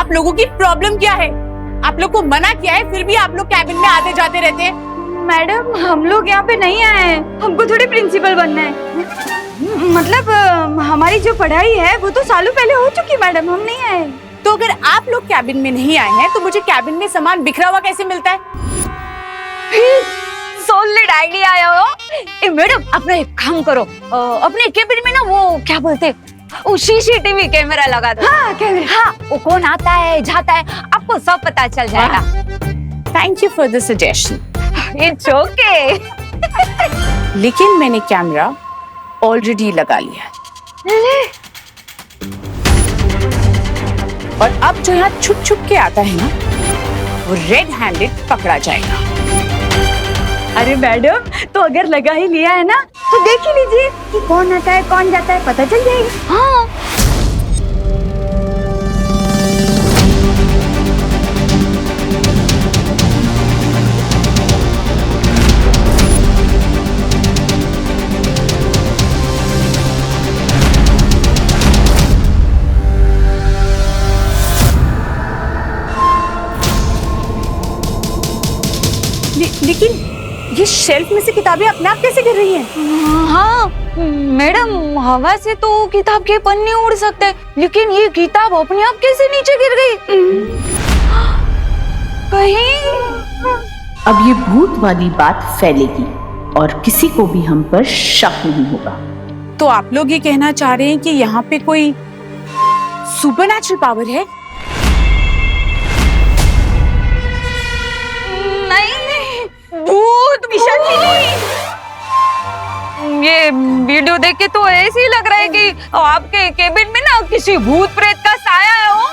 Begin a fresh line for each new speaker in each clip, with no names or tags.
आप लोगों की प्रॉब्लम क्या है? आप लोग को मना किया है फिर भी आप लोग कैबिन में आते जाते रहते हैं।
मैडम हम लोग यहाँ पे नहीं आए हैं, हमको थोड़ी प्रिंसिपल बनना है। मतलब हमारी जो पढ़ाई है वो तो सालों पहले हो चुकी मैडम, हम नहीं आए।
तो अगर आप लोग कैबिन में नहीं आए हैं तो मुझे कैबिन में सामान बिखरा हुआ कैसे मिलता है?
सॉलिड आइडिया आया हो। ए मैडम अपना एक काम करो, अपने कैबिन में ना वो क्या बोलते वो सीसीटीवी कैमरा लगा दो। हाँ कैमरा, हाँ वो कौन आता है जाता है आपको सब पता चल जाएगा।
Thank you for the suggestion.
It's okay.
लेकिन मैंने कैमरा ऑलरेडी लगा लिया और अब जो यहाँ छुप छुप के आता है ना वो रेड हैंडेड पकड़ा जाएगा।
अरे मैडम तो अगर लगा ही लिया है ना तो देख ही लीजिए कि कौन आता है कौन जाता है, पता चल जाएगा। हाँ
लेकिन ये शेल्फ में से किताबें अपने आप कैसे गिर रही हैं?
हाँ मैडम हवा से तो किताब के पन्ने उड़ सकते हैं, लेकिन ये किताब अपने आप कैसे नीचे गिर गई? कहीं
अब ये भूत वाली बात फैलेगी और किसी को भी हम पर शक नहीं होगा।
तो आप लोग ये कहना चाह रहे हैं कि यहाँ पे कोई सुपरनैचुरल पावर है?
भूत ये वीडियो देख के तो ऐसे ही लग रहा है कि आपके केबिन में ना किसी भूत प्रेत का साया है हो।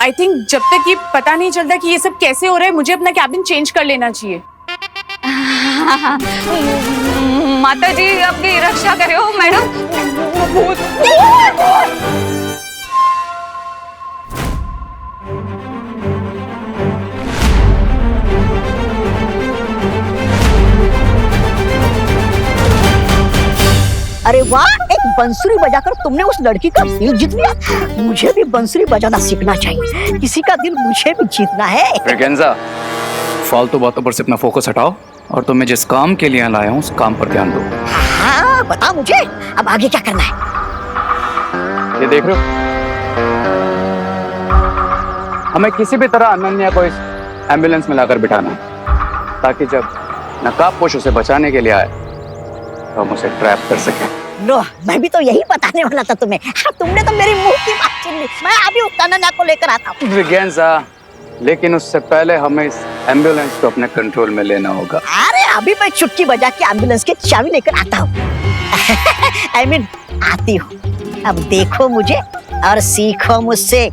आई थिंक जब तक ये पता नहीं चलता कि ये सब कैसे हो रहा है मुझे अपना कैबिन चेंज कर लेना चाहिए।
माता जी आपकी रक्षा करे हो मैडम। भूत
अरे वाह, एक बंसुरी बजाकर तुमने उस लड़की का दिल जीत लिया। मुझे भी बंसुरी बजाना सीखना चाहिए, किसी का दिल मुझे भी जीतना है।
फ्रेगेंजा, फालतू बातों पर से अपना फोकस हटाओ और तुम्हें जिस काम के लिए लाया हूँ उस काम पर ध्यान दो।
हाँ बताओ मुझे, अब आगे क्या करना है?
ये देख रहे हो, हमें किसी भी तरह अनन्या को इस एम्बुलेंस में लाकर बिठाना है ताकि जब नकाबपोश उसे बचाने के लिए आए तो हम उसे ट्रैप कर सके।
लो, मैं भी तो यही बताने वाला था तुम्हें। हाँ, तुमने तो मेरी मुंह की बात छीन ली। मैं अभी उस अनन्या को लेकर आता हूँ।
फ्रेगेंजा, लेकिन उससे पहले हमें इस एम्बुलेंस को अपने कंट्रोल में लेना होगा।
अरे अभी मैं चुटकी बजा के एम्बुलेंस की चाबी लेकर आता हूँ। I mean, आती हूँ। अब देखो मुझे और सीखो मुझसे।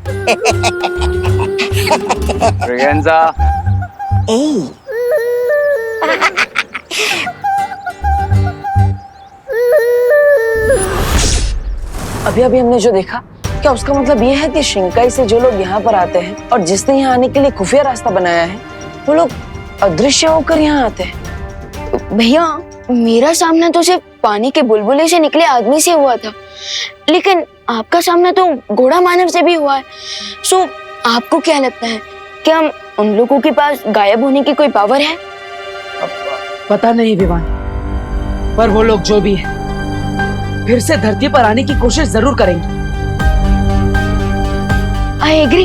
फ्रेगेंजा,
अभी अभी हमने जो देखा, क्या उसका मतलब ये है कि शिंकाई से जो लोग यहाँ पर आते हैं और जिसने यहाँ आने के लिए खुफिया रास्ता बनाया है वो लोग अदृश्य होकर यहाँ आते हैं?
भैया मेरा सामना तो सिर्फ पानी के बुलबुले से निकले आदमी से हुआ था, लेकिन आपका सामना तो घोड़ा मानव से भी हुआ है। सो आपको क्या लगता है कि हम उन लोगों के पास गायब होने की कोई पावर है?
पता नहीं विवान, पर वो लोग जो भी है फिर से धरती पर आने की कोशिश जरूर करेंगे।
I agree.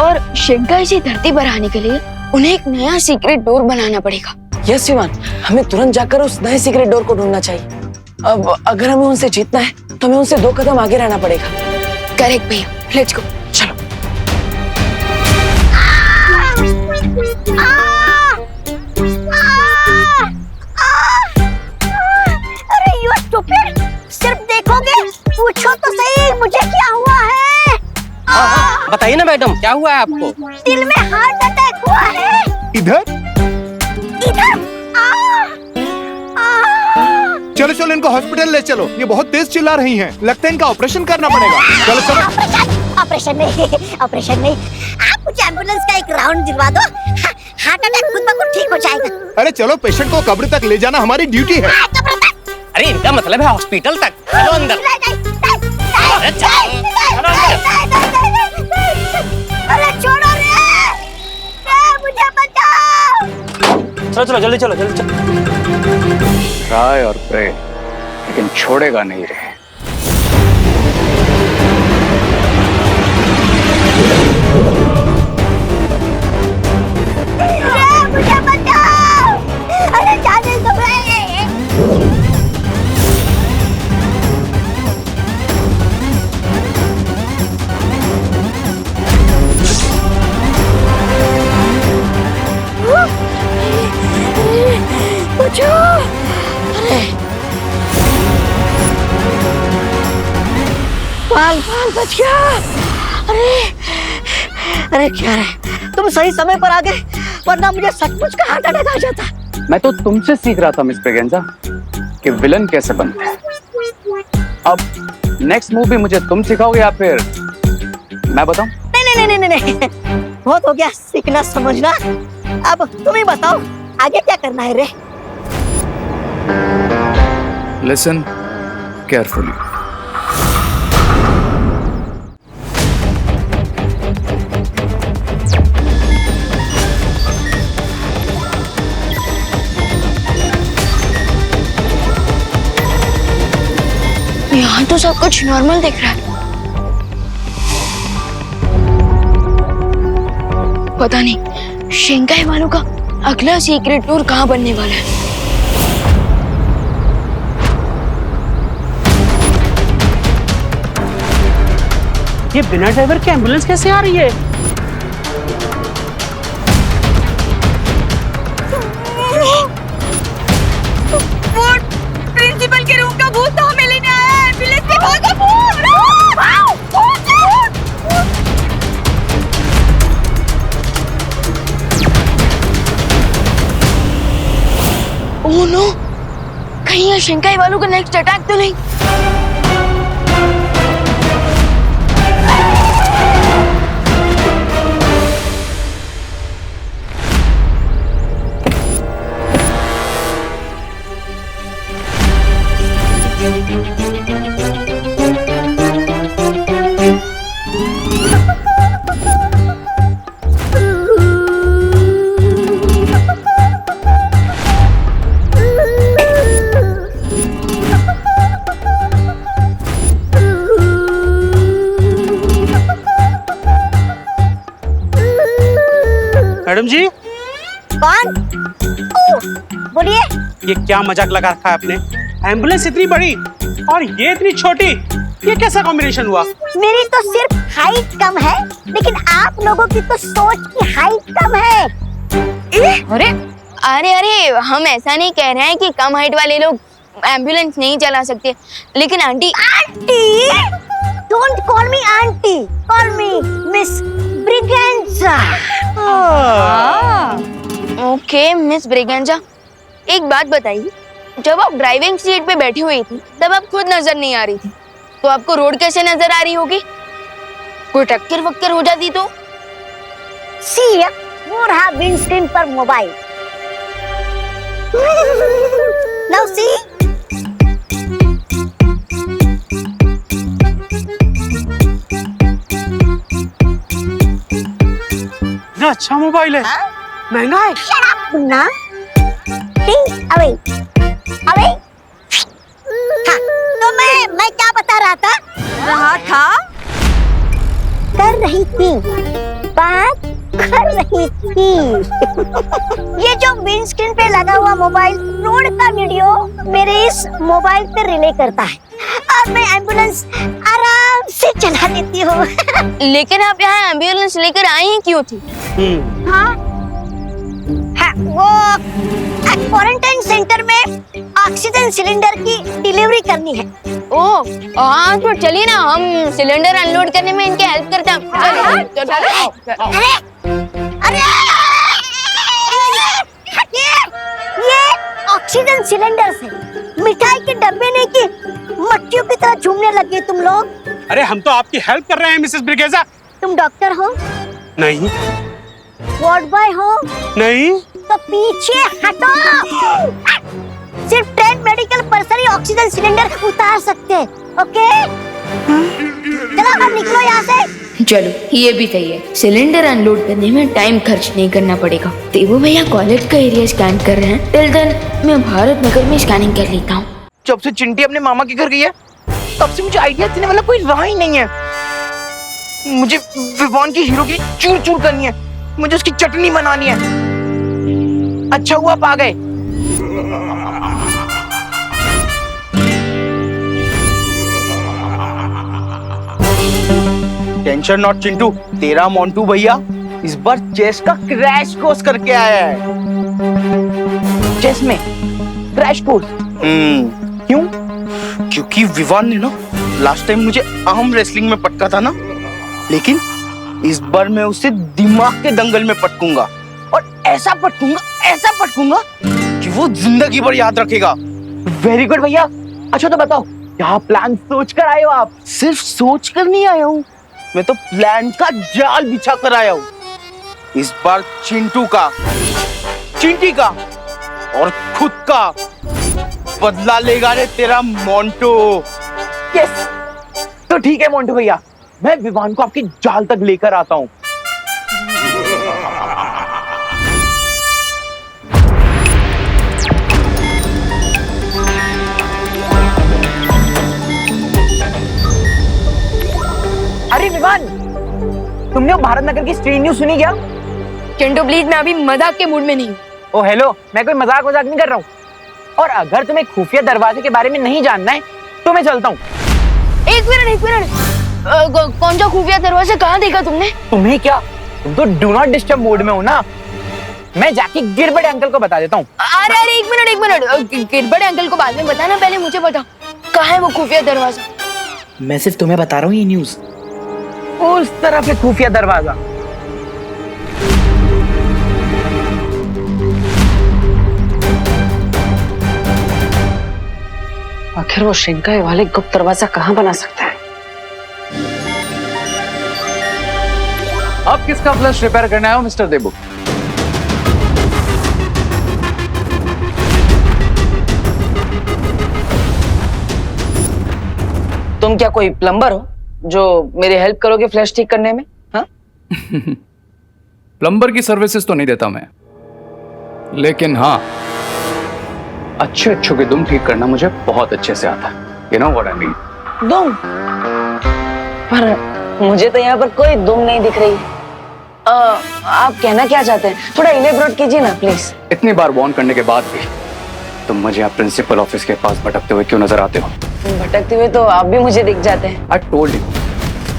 और शिंकाई से धरती पर आने के लिए उन्हें एक नया सीक्रेट डोर बनाना पड़ेगा।
यस विवान, हमें तुरंत जाकर उस नए सीक्रेट डोर को ढूंढना चाहिए। अब अगर हमें उनसे जीतना है तो हमें उनसे 2 कदम आगे रहना पड़ेगा।
करेक्ट भैया, लेट्स गो।
चलो।
अरे यू स्टूपिड, सिर्फ देखोगे? पूछो तो सही मुझे क्या हुआ है?
बताइए ना मैडम, क्या हुआ है आपको?
दिल में हार्ट अटैक हुआ है।
इधर चलो चलो, इनको हॉस्पिटल ले चलो। ये बहुत तेज चिल्ला रही हैं। लगता है इनका ऑपरेशन करना पड़ेगा। चलो चलो।
ऑपरेशन नहीं, ऑपरेशन नहीं। आप मुझे एम्बुलेंस का एक राउंड दिलवा दो, हार्ट अटैक खुद ब खुद ठीक हो जाएगा।
अरे चलो, पेशेंट को कब्र तक ले जाना हमारी ड्यूटी है।
अरे इनका मतलब है हॉस्पिटल तक। चलो अंदर। चलो चलो जल्दी चलो जल्दी चलो।
ट्राई और प्रे, लेकिन छोड़ेगा नहीं रे।
मुझे बचाओ, अरे जाने दो। बाल बाल बच गया। अरे क्या है, तुम सही समय पर आ गए, वरना मुझे सचमुच का हार्ट अटैक आ जाता।
मैं तो तुमसे सीख रहा था मिस ब्रिगेंजा कि विलन कैसे बनते हैं। अब नेक्स्ट मूवी मुझे तुम सिखाओगे या फिर मैं बताऊं?
नहीं, बहुत हो गया सीखना समझना। अब तुम ही बताओ आगे क्या करना है रे।
Listen carefully.
यहाँ तो सब कुछ नॉर्मल दिख रहा है। पता नहीं शिंकाई वालों का अगला सीक्रेट टूर कहाँ बनने वाला है।
ये बिना ड्राइवर के एम्बुलेंस कैसे आ रही है?
प्रिंसिपल के रूम का भूत तो हमें लेने आया है। एम्बुलेंस से भागो, भूत!
ओह नो, कहीं ये शिंकाई वालों का नेक्स्ट अटैक तो नहीं?
मैडम जी,
कौन? बोलिए।
ये क्या मजाक लगा रखा है आपने? एम्बुलेंस इतनी बड़ी और ये इतनी छोटी, ये कैसा कॉम्बिनेशन हुआ?
मेरी तो सिर्फ हाइट कम है, लेकिन आप लोगों की तो सोच की हाइट कम है।
अरे अरे अरे, हम ऐसा नहीं कह रहे हैं कि कम हाइट वाले लोग एम्बुलेंस नहीं चला सकते, लेकिन aunty.
Aunty? Don't call me aunty, call me miss Braganza.
Okay miss Braganza, एक बात बताइए, जब आप ड्राइविंग सीट पे बैठी हुई थी तब आप खुद नजर नहीं आ रही थी, तो आपको रोड कैसे नजर आ रही होगी? कोई टक्कर वक्कर हो जाती तो?
सी, वो रहा विंडस्क्रीन पर मोबाइल। Now see.
इतना अच्छा मोबाइल है, महंगा है।
Shut up, ना। Think away, away। हाँ, तो मैं क्या बता रहा था? कर रही थी, बात कर रही थी। ये जो विंड स्क्रीन पे लगा हुआ मोबाइल रोड का वीडियो मेरे इस मोबाइल पे रिले करता है, और मैं एम्बुलेंस आराम से चला लेती हूँ।
लेकिन आप यहाँ एम्बुलेंस लेकर आई ही क्यों थी?
हाँ, वो क्वारंटाइन सेंटर में ऑक्सीजन सिलेंडर की डिलीवरी करनी है।
ओह हाँ, तो चलिए ना, हम सिलेंडर अनलोड करने में इनके हेल्प करते हैं।
अरे अरे, ये ऑक्सीजन सिलेंडर से मिठाई के डब्बे नहीं की मक्खियों की तरह झूमने लगे तुम लोग।
अरे हम तो आपकी हेल्प कर रहे हैं मिसेस ब्रिगेंजा।
तुम डॉक्टर हो?
नहीं।
वार्ड बॉय हो?
नहीं।
तो पीछे हटो। सिर्फ ट्रेन मेडिकल पर्सन ही ऑक्सीजन सिलेंडर उतार सकते हैं, ओके? चलो अब निकलो यहाँ से।
चलो ये भी सही है, सिलेंडर अनलोड करने में टाइम खर्च नहीं करना पड़ेगा। देवू भैया कॉलेज का एरिया स्कैन कर रहे हैं, टिल देन मैं भारत नगर में स्कैनिंग कर लेता हूँ।
जब से चिंटी अपने मामा के घर गई है तब से मुझे आइडिया देने वाला कोई रहा ही नहीं है। मुझे विवान की हीरो की चूर चूर करनी है, मुझे उसकी चटनी बनानी है। अच्छा हुआ आप आ गए। टेंशन नॉट चिंटू, तेरा मोंटू भैया इस बार चेस का क्रैश कोर्स करके आया है। चेस में क्रैश कोर्स? क्यों? क्योंकि विवान ने ना लास्ट टाइम मुझे आर्म रेसलिंग में पटका था ना, लेकिन इस बार मैं उसे दिमाग के दंगल में पटकूंगा और ऐसा पटकूंगा कि वो जिंदगी भर याद रखेगा। वेरी गुड भैया। अच्छा तो बताओ, क्या प्लान सोच कर आए हो आप? सिर्फ सोच कर नहीं आया हूँ, मैं तो प्लान का जाल बिछा कर आया हूँ। इस बार चिंटू का, चिंटी का और खुद का बदला लेगा रे तेरा मोंटू। यस, तो ठीक है मोंटू भैया, मैं विवान को आपकी जाल तक लेकर आता हूँ। अरे विवान, तुमने वो भारत नगर की स्ट्रीट न्यूज सुनी क्या?
चिंटू प्लीज, मैं अभी मजाक के मूड में नहीं हूँ।
ओ हेलो, मैं कोई मजाक नहीं कर रहा हूँ। और अगर तुम्हें खुफिया दरवाजे के बारे में नहीं जानना है तो मैं चलता हूँ।
एक मिनट, कौन सा खुफिया दरवाजा कहाँ देखा तुमने?
तुम्हें क्या, तुम तो डू नॉट डिस्टर्ब मोड में हो ना। मैं जाके गिरबड़े अंकल को बता देता हूँ।
अरे एक मिनट, गिरबड़े अंकल को बाद में बताना, पहले मुझे बता कहाँ है वो खुफिया दरवाजा?
मैं सिर्फ तुम्हें बता रहा हूँ ये न्यूज। उस तरफ है खुफिया दरवाजा।
आखिर वो शिंकाई वाले गुप्त दरवाजा कहाँ बना सकता है?
अब किसका फ्लश रिपेयर करना है मिस्टर देबू?
तुम क्या कोई प्लम्बर हो जो मेरी हेल्प करोगे फ्लैश ठीक करने में? हाँ?
प्लम्बर की सर्विसेज तो नहीं देता मैं, लेकिन हाँ, अच्छे के दुम ठीक करना मुझे बहुत अच्छे से आता है। You know what I mean?
दुम? पर मुझे तो यहाँ पर कोई दुम नहीं दिख रही। आप कहना क्या चाहते हैं? थोड़ा इलेबोरेट कीजिए ना प्लीज।
इतनी बार वार्न करने के बाद भी तुम मुझे यहाँ प्रिंसिपल ऑफिस के पास भटकते हुए क्यों नजर आते हो?
भटकते हुए तो आप भी मुझे दिख जाते हैं।
I told you,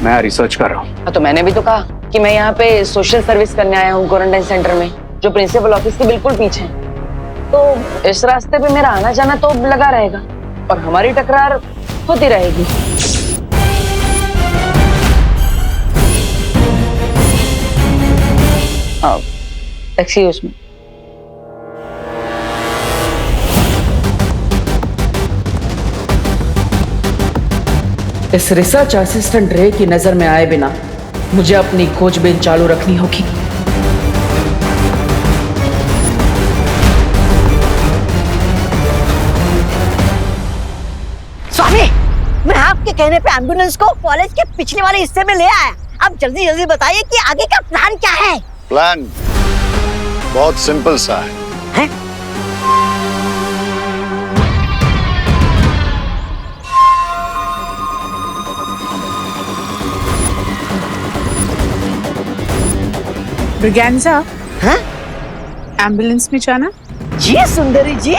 मैं रिसर्च कर रहा हूँ।
तो मैंने भी तो कहा कि मैं यहाँ पे सोशल सर्विस करने आया हूँ क्वारंटाइन सेंटर में, जो प्रिंसिपल ऑफिस के बिल्कुल पीछे है। तो इस रास्ते पे मेरा आना जाना तो लगा रहेगा और हमारी टकरार होती रहेगी। Excuse me.
इस रिसर्च असिस्टेंट रे की नजर में आए बिना मुझे अपनी खोजबीन चालू रखनी होगी।
स्वामी, मैं आपके कहने पे एम्बुलेंस को कॉलेज के पिछले वाले हिस्से में ले आया। अब जल्दी जल्दी बताइए कि आगे का प्लान क्या है?
प्लान बहुत सिंपल सा है।
ब्रिगेंजा,
हाँ?
एम्बुलेंस में जाना?
जी सुंदरी जी।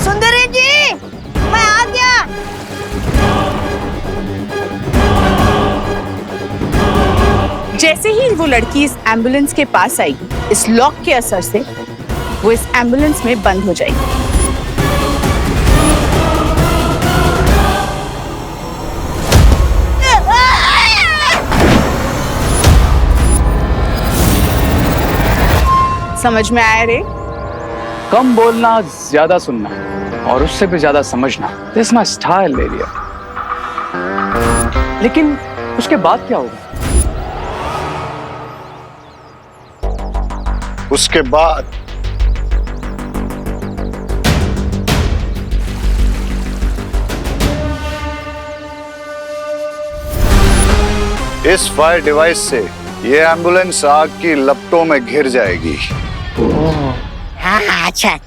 सुंदरी जी, मैं आ गया।
जैसे ही वो लड़की इस एम्बुलेंस के पास आएगी, इस लॉक के असर से वो इस एम्बुलेंस में बंद हो जाएगी। समझ में आया रे?
कम बोलना, ज्यादा सुनना और उससे भी ज्यादा समझना, दिस माय स्टाइल ले लिया। लेकिन उसके बाद क्या होगा?
उसके बाद इस फायर डिवाइस से ये एम्बुलेंस आग की लपटों में घिर जाएगी।
हाँ अच्छा।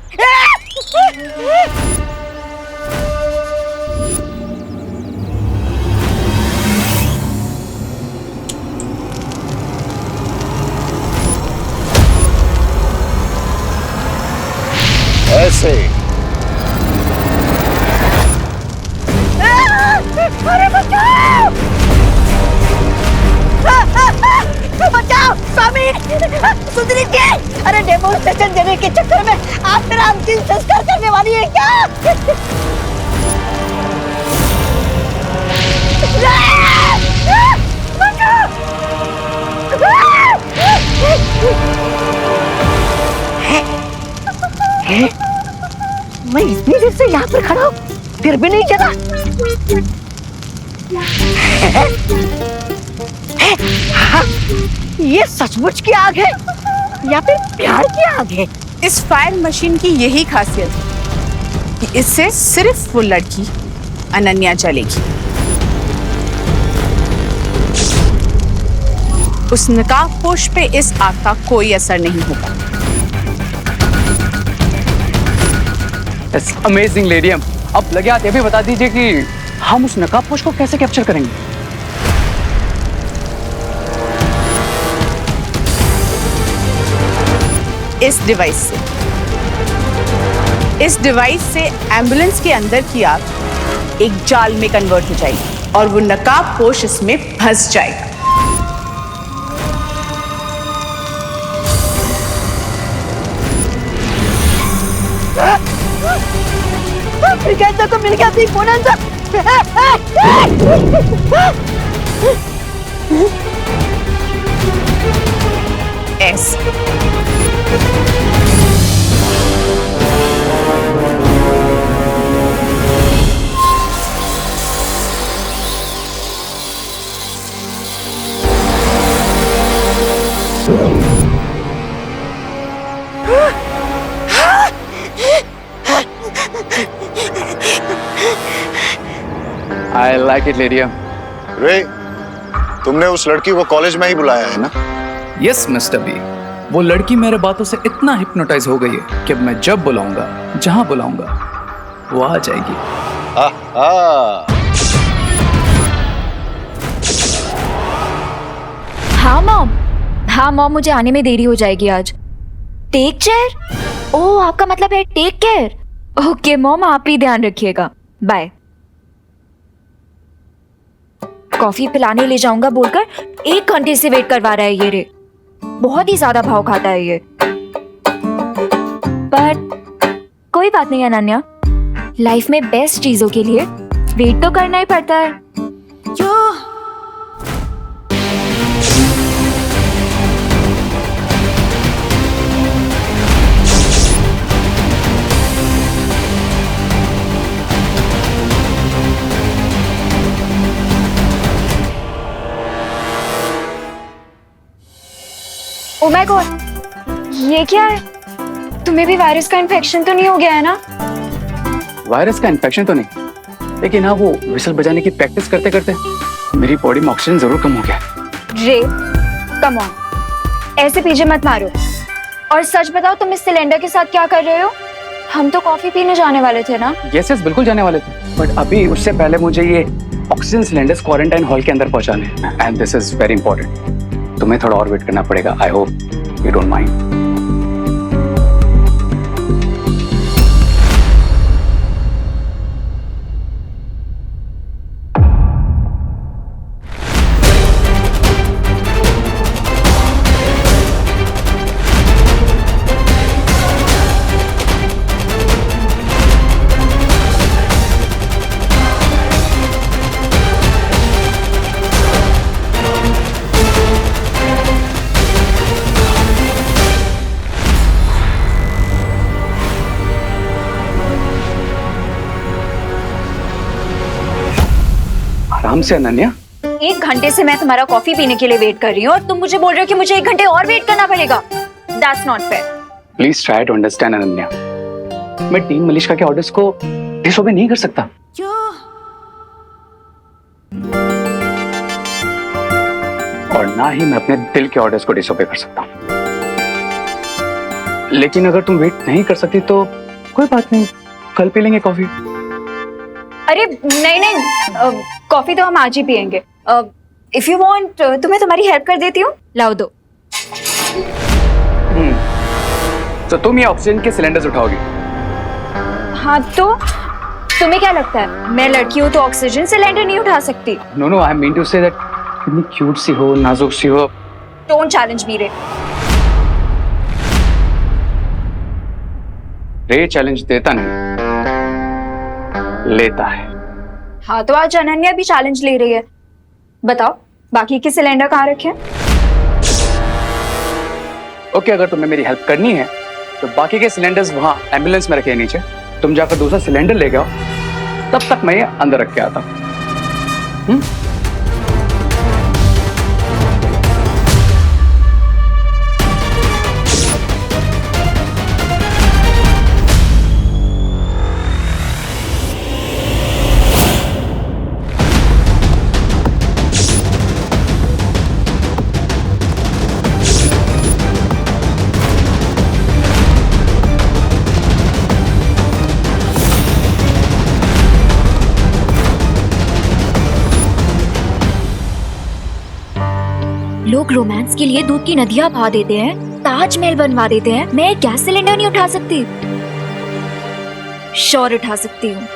ऐसे
अरे बचाओ! बचाओ स्वामी, सुधरी जी! अरे डेमोन्स्ट्रेशन देने के चक्कर में आप मेरा अंतिम संस्कार करने वाली है क्या? मैं इतनी देर से यहाँ पर खड़ा हूँ, फिर भी नहीं चला। ये सचमुच की आग है या फिर प्यार की आग है?
इस फायर मशीन की यही खासियत है कि इससे सिर्फ वो लड़की अनन्या जलेगी। उस नकाबपोश पे इस आग का कोई असर नहीं होगा।
अमेजिंग लेडियम, अब लगे हाथ ये भी बता दीजिए कि हम उस नकाबपोश को कैसे कैप्चर करेंगे?
इस डिवाइस से एम्बुलेंस के अंदर की आग एक जाल में कन्वर्ट हो जाएगी और वो नकाबपोश इसमें फंस जाएगा।
कैसे तो मिल गया थी बोनंजा।
ऐसे
I like it, लेडियम।
रे, तुमने उस लड़की को कॉलेज में ही बुलाया है ना?
यस मिस्टर बी, वो लड़की मेरे बातों से इतना हिप्नोटाइज हो गई है कि अब मैं जब बुलाऊंगा, जहां बुलाऊंगा, वो आ जाएगी।
हाँ मॉम, मुझे आने में देरी हो जाएगी आज। Take care? ओह, आपका मतलब है टेक केयर। ओके मॉम, आप ही ध्यान रखिएगा। बाय। कॉफी पिलाने ले जाऊंगा बोलकर 1 घंटे से वेट करवा रहा है ये रे। बहुत ही ज्यादा भाव खाता है ये। पर कोई बात नहीं अनन्या, लाइफ में बेस्ट चीजों के लिए वेट तो करना ही पड़ता है। ओ माय गॉड, ये क्या है? तुम्हें भी वायरस का इन्फेक्शन तो नहीं हो गया है ना?
वायरस का इन्फेक्शन तो नहीं, लेकिन हाँ वो विसल बजाने की प्रैक्टिस करते करते मेरी बॉडी में ऑक्सीजन जरूर कम हो गया।
रे, कम ऑन, ऐसे पीछे मत मारो। और सच बताओ, तुम इस सिलेंडर के साथ क्या कर रहे हो? हम तो कॉफी पीने जाने वाले थे ना?
यस बिल्कुल जाने वाले थे, बट अभी उससे पहले मुझे ये ऑक्सीजन सिलेंडर्स क्वारंटाइन हॉल के अंदर पहुंचाने हैं, and this is very important. तुम्हें थोड़ा और वेट करना पड़ेगा। I hope you don't mind. आराम से अनन्या।
1 घंटे से मैं तुम्हारा कॉफी पीने के लिए वेट कर रही हूँ और तुम मुझे बोल रहे हो कि मुझे 1 घंटे और वेट करना पड़ेगा। That's not fair.
Please try to understand Ananya, मैं टीम मलिश्का के ऑर्डर्स को डिसओबे नहीं कर सकता। ना ही मैं अपने दिल के ऑर्डर्स को डिसोबे कर सकता हूँ। लेकिन अगर तुम वेट नहीं कर सकती तो कोई बात नहीं, कल पी लेंगे कॉफी।
अरे नहीं नहीं, कॉफी तो हम आज ही पियेंगे। इफ यू वांट तो मैं तुम्हारी हेल्प कर देती हूँ, लाओ दो।
तो तुम ये ऑक्सीजन के सिलेंडर्स उठाओगी?
हाँ तो तुम्हें क्या लगता है मैं लड़की हूँ तो ऑक्सीजन सिलेंडर नहीं उठा सकती?
No no, I mean to say that कितनी क्यूट सी हो, नाजुक सी हो।
डोंट चैलेंज मी रे।
रे चैलेंज देता नहीं, लेता है।
हाँ तो आज अनन्या भी चैलेंज ले रही है। बताओ बाकी के सिलेंडर कहाँ रखे हैं?
ओके, अगर तुम्हें मेरी हेल्प करनी है तो बाकी के सिलेंडर्स वहां एम्बुलेंस में रखे हैं नीचे। तुम जाकर दूसरा सिलेंडर ले आओ, तब तक मैं ये अंदर रख के आता हूं।
लोग रोमांस के लिए दूध की नदियां बहा देते हैं, ताजमहल बनवा देते हैं। मैं गैस सिलेंडर नहीं उठा सकती? श्योर उठा सकती हूँ।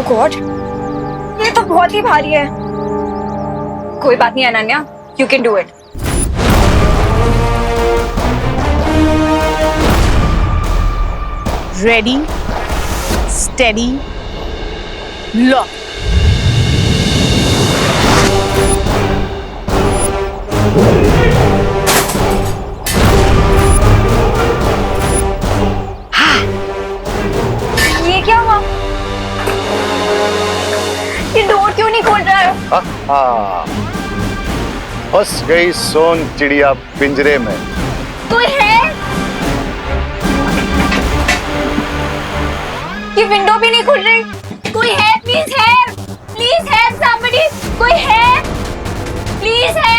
गॉड, ये तो बहुत ही भारी है। कोई बात नहीं Ananya, you can do it.
Ready, steady, lock.
ये क्या हुआ? ये डोर क्यों नहीं खोल रहा है?
फंस गई सोन चिड़िया पिंजरे में।
कोई है? ये विंडो भी नहीं खुल रही। कोई है? Please help, please help somebody. कोई है? Please help.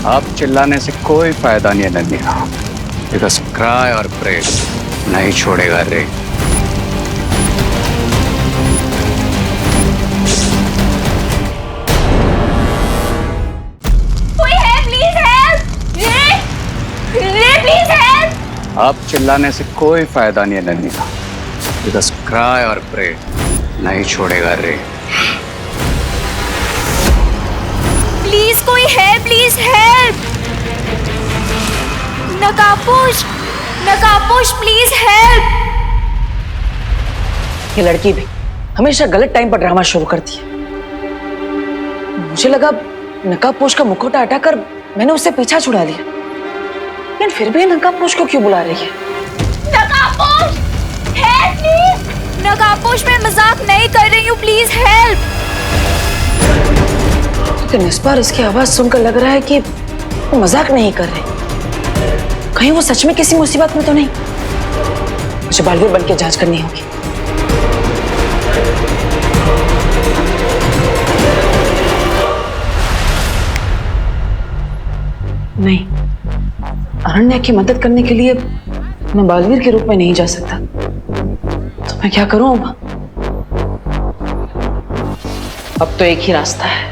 अब चिल्लाने से कोई फायदा नहीं है नन्या, बिकॉज क्राई और प्रे नहीं छोड़ेगा रे।
कोई है? Please help. रे प्लीज हेल्प।
अब चिल्लाने से कोई फायदा नहीं है नन्या, बिकॉज क्राई और प्रे नहीं छोड़ेगा रे।
प्लीज कोई है? Please help. नकाबपोश, नकाबपोश प्लीज हेल्प।
ये लड़की भी हमेशा गलत टाइम पर ड्रामा शुरू करती है। मुझे लगा नकाबपोश का मुखौटा हटाकर मैंने उससे पीछा छुड़ा लिया, लेकिन फिर भी नकाबपोश को क्यों बुला रही है?
नकाबपोश हेल्प प्लीज। नकाबपोश मैं मजाक नहीं कर रही हूँ, प्लीज हेल्प।
लेकिन इस बार इसकी आवाज सुनकर लग रहा है कि वो मजाक नहीं कर रहे। कहीं वो सच में किसी मुसीबत में तो नहीं? मुझे बालवीर बन के जांच करनी होगी। नहीं, अनन्या की मदद करने के लिए मैं बालवीर के रूप में नहीं जा सकता। तो मैं क्या करूं अब तो एक ही रास्ता है।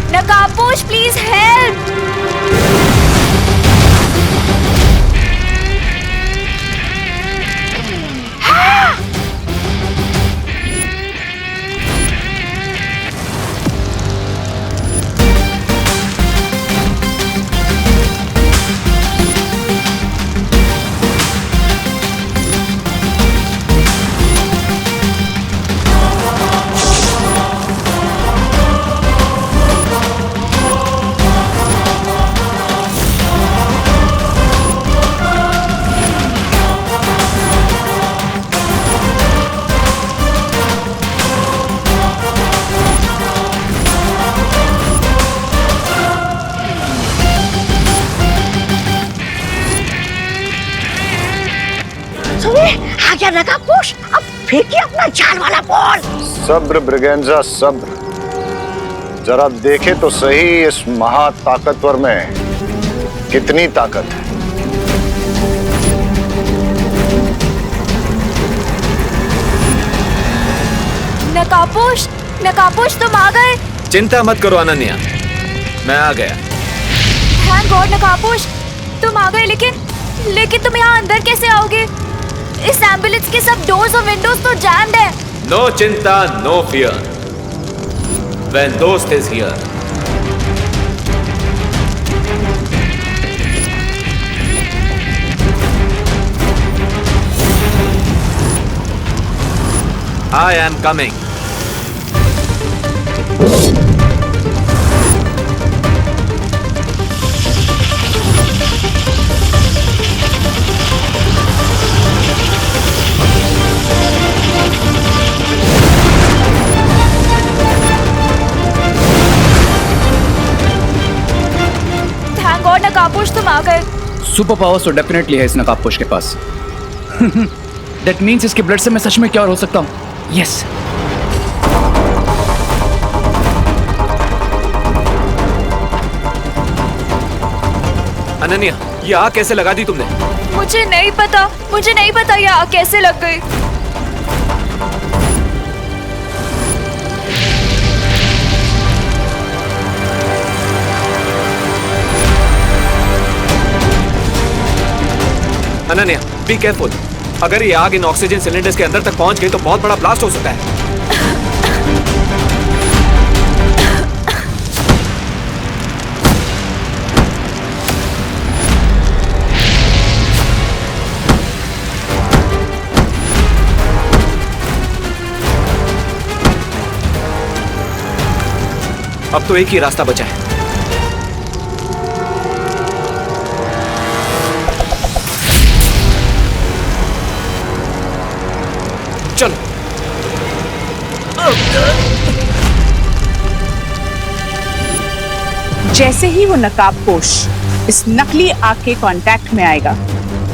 नकाबपोश, प्लीज हेल्प।
आ गया नकाबपोश, अब फेंकिए अपना जाल वाला बॉल।
सब्र ब्रिगेंजा सब्र, जरा देखे तो सही इस महाताकतवर में कितनी ताकत है।
नकाबपोश, नकाबपोश तुम आ गए।
चिंता मत करो अनन्या, मैं आ गया।
थैंक गॉड नकाबपोश, तुम आ गए। लेकिन तुम यहाँ अंदर कैसे आओगे? इस एम्बुलेंस के सब डोर्स और विंडोज तो जैम्ड है।
नो चिंता, नो फियर, व्हेन दोस्त is here. I am coming.
Thank God नकाबपोश तुम आ गए।
सुपर पावर्स तो डेफिनेटली है इस नकाबपोश के पास। दैट मीन्स इसके ब्लड से मैं सच में क्या हो सकता हूँ। यस
अनन्या, ये आग कैसे लगा दी तुमने?
मुझे नहीं पता ये आग कैसे लग गई।
Ananya, be careful. अगर ये आग इन ऑक्सीजन सिलेंडर्स के अंदर तक पहुंच गई तो बहुत बड़ा ब्लास्ट हो सकता है। अब तो एक ही रास्ता बचा है। चलो।
जैसे ही वो नकाबपोश इस नकली आग के कांटेक्ट में आएगा,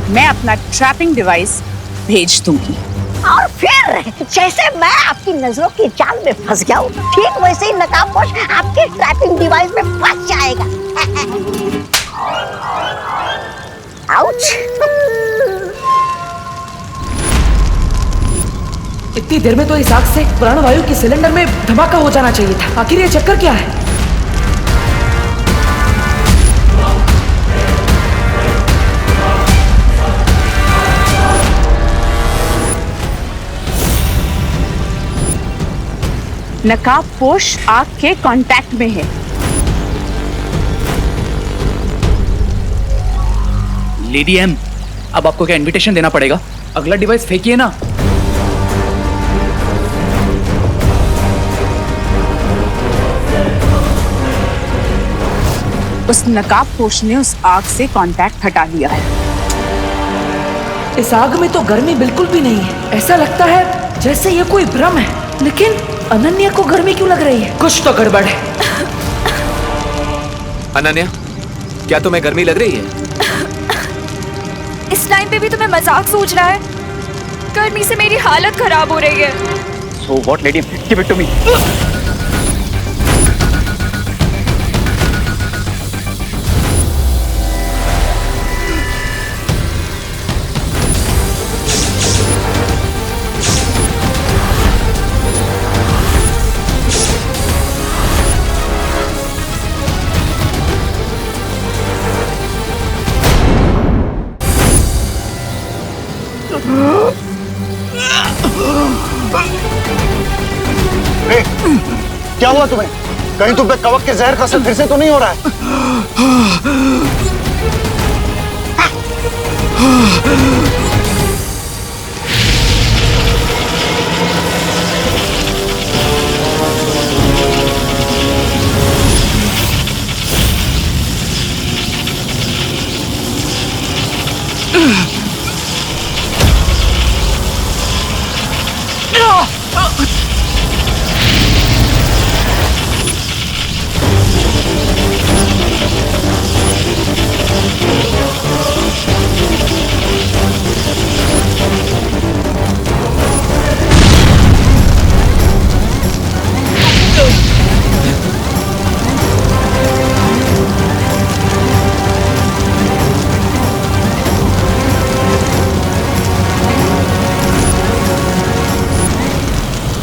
मैं अपना ट्रैपिंग डिवाइस भेज दूंगी।
और फिर जैसे मैं आपकी नजरों की जाल में फंस गया हूँ, ठीक वैसे ही नकाबपोश आपके ट्रैपिंग डिवाइस में फंस जाएगा। आउच!
इतनी देर में तो इस आग से प्राणवायु के सिलेंडर में धमाका हो जाना चाहिए था। आखिर ये चक्कर क्या है?
नकाबपोश आग के कांटेक्ट में है।
लेडी एम, अब आपको क्या इनविटेशन देना पड़ेगा? अगला डिवाइस फेंकिए ना।
उस नकाबपोश ने उस आग से कांटेक्ट हटा लिया है।
इस आग में तो गर्मी बिल्कुल भी नहीं है। ऐसा लगता है जैसे ये कोई भ्रम है। लेकिन अनन्या को गर्मी क्यों लग रही है? कुछ तो गड़बड़ है।
अनन्या, क्या तुम्हें गर्मी लग रही है?
इस टाइम पे भी तुम्हें मजाक सोच रहा है? गर्मी से मेरी हालत खराब हो रही है।
So what, lady? Give it to me.
क्या हुआ तुम्हें? कहीं तुम पे कवक के जहर का असर फिर से तो नहीं हो रहा है?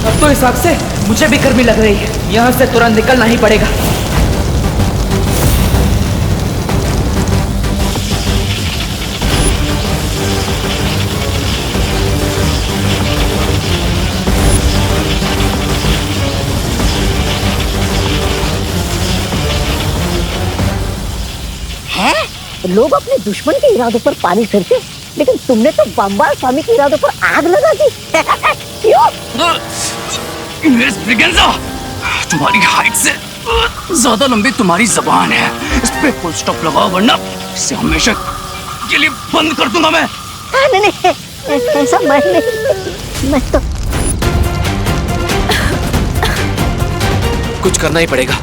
अब तो इस आग से मुझे भी गर्मी लग रही है। यहाँ से तुरंत निकलना ही पड़ेगा।
लोग अपने दुश्मन के इरादों पर पानी फिरते, लेकिन तुमने तो बम्बाल स्वामी के इरादों पर आग लगा दी। क्यों?
मिस ब्रिगेंजा, तुम्हारी हाइट से ज्यादा लंबी तुम्हारी जबान है। इस पे फुल स्टॉप लगाओ, वरना इसे हमेशा के लिए बंद कर दूंगा मैं।
नहीं, ऐसा मैं तो
कुछ करना ही पड़ेगा।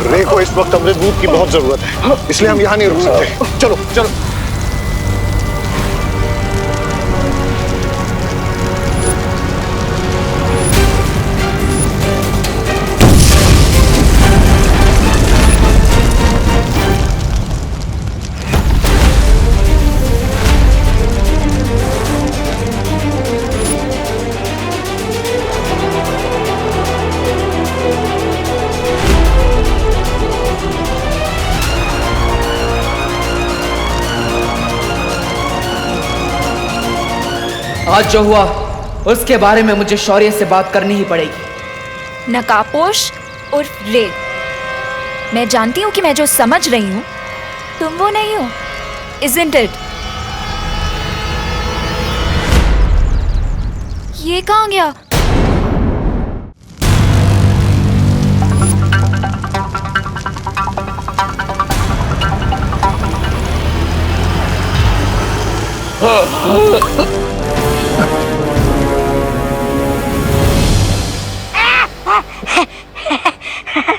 रे को इस वक्त अमृत दूध की बहुत जरूरत है, इसलिए हम यहाँ नहीं रुक सकते। चलो चलो।
आज जो हुआ उसके बारे में मुझे शौर्य से बात करनी ही पड़ेगी।
नकाबपोश उर्फ रे, मैं जानती हूँ कि मैं जो समझ रही हूँ तुम वो नहीं हो, isn't it? ये कहाँ गया?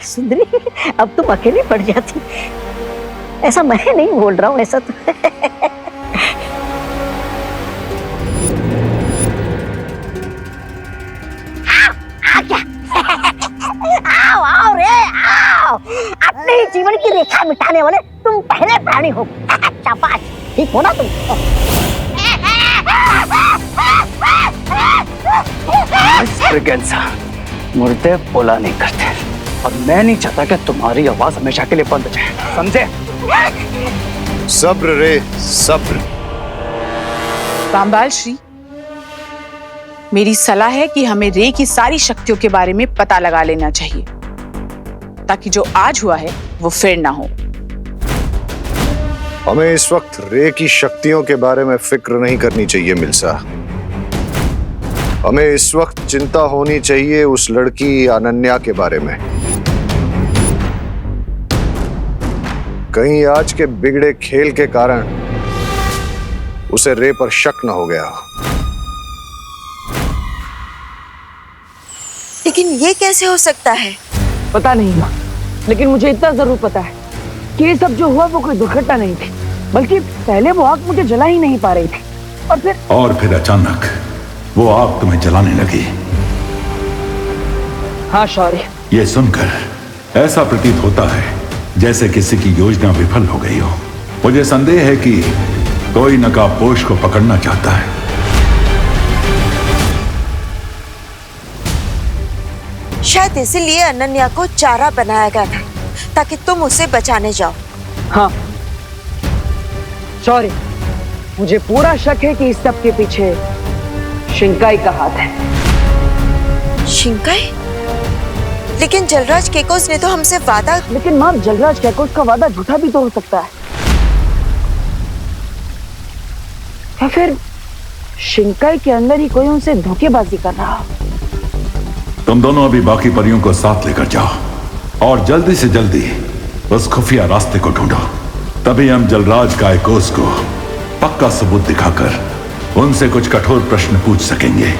सुंदरी, अब तुम अकेली पड़ जाती। ऐसा मैं नहीं बोल रहा हूँ, ऐसा तो आओ आओ रे आओ, अपने ही जीवन की रेखा मिटाने वाले तुम पहले प्राणी हो। शाबाश, ठीक हो ना तुम?
मुर्दे बोला नहीं करते, और मैं नहीं चाहता कि तुम्हारी आवाज हमेशा के लिए बंद हो जाए, समझे?
सब्र रे सब्र।
रामबाल श्री, मेरी सलाह है कि हमें रे की सारी शक्तियों के बारे में पता लगा लेना चाहिए, ताकि जो आज हुआ है वो फिर ना हो।
हमें इस वक्त रे की शक्तियों के बारे में फिक्र नहीं करनी चाहिए मिल्सा। हमें इस वक्त चिंता होनी चाहिए उस लड़की अनन्या के बारे में। कहीं आज के बिगड़े खेल के कारण उसे रे पर शक न हो गया हो।
लेकिन ये कैसे हो सकता है?
पता नहीं माँ, लेकिन मुझे इतना जरूर पता है कि ये सब जो हुआ वो कोई दुर्घटना नहीं थी, बल्कि पहले वो आग मुझे जला ही नहीं पा रही थी, और फिर
अचानक वो आग तुम्हें जलाने लगी।
हाँ शौर्य,
ये सुनकर ऐसा प्रतीत होता है जैसे किसी की योजना विफल हो गई हो। मुझे संदेह है कि कोई नकाबपोश को पकड़ना चाहता है।
शायद इसीलिए अनन्या को चारा बनाया गया था, ताकि तुम उसे बचाने जाओ।
हाँ शौर्य, मुझे पूरा शक है कि इस सब के पीछे शिंकाई का हाथ है।
शिंकाई? लेकिन जलराज केकोस ने तो हमसे वादा।
लेकिन मां, जलराज केकोस का वादा झूठा भी तो हो सकता है, या फिर शिंकाई के अंदर ही कोई उनसे धोखेबाजी कर रहा हो।
तुम दोनों अभी बाकी परियों को साथ लेकर जाओ और जल्दी से जल्दी उस खुफिया रास्ते को ढूंढो। तभी हम जलराज कायकोस को पक्का सबूत दिखाकर उनसे कुछ कठोर प्रश्न पूछ सकेंगे।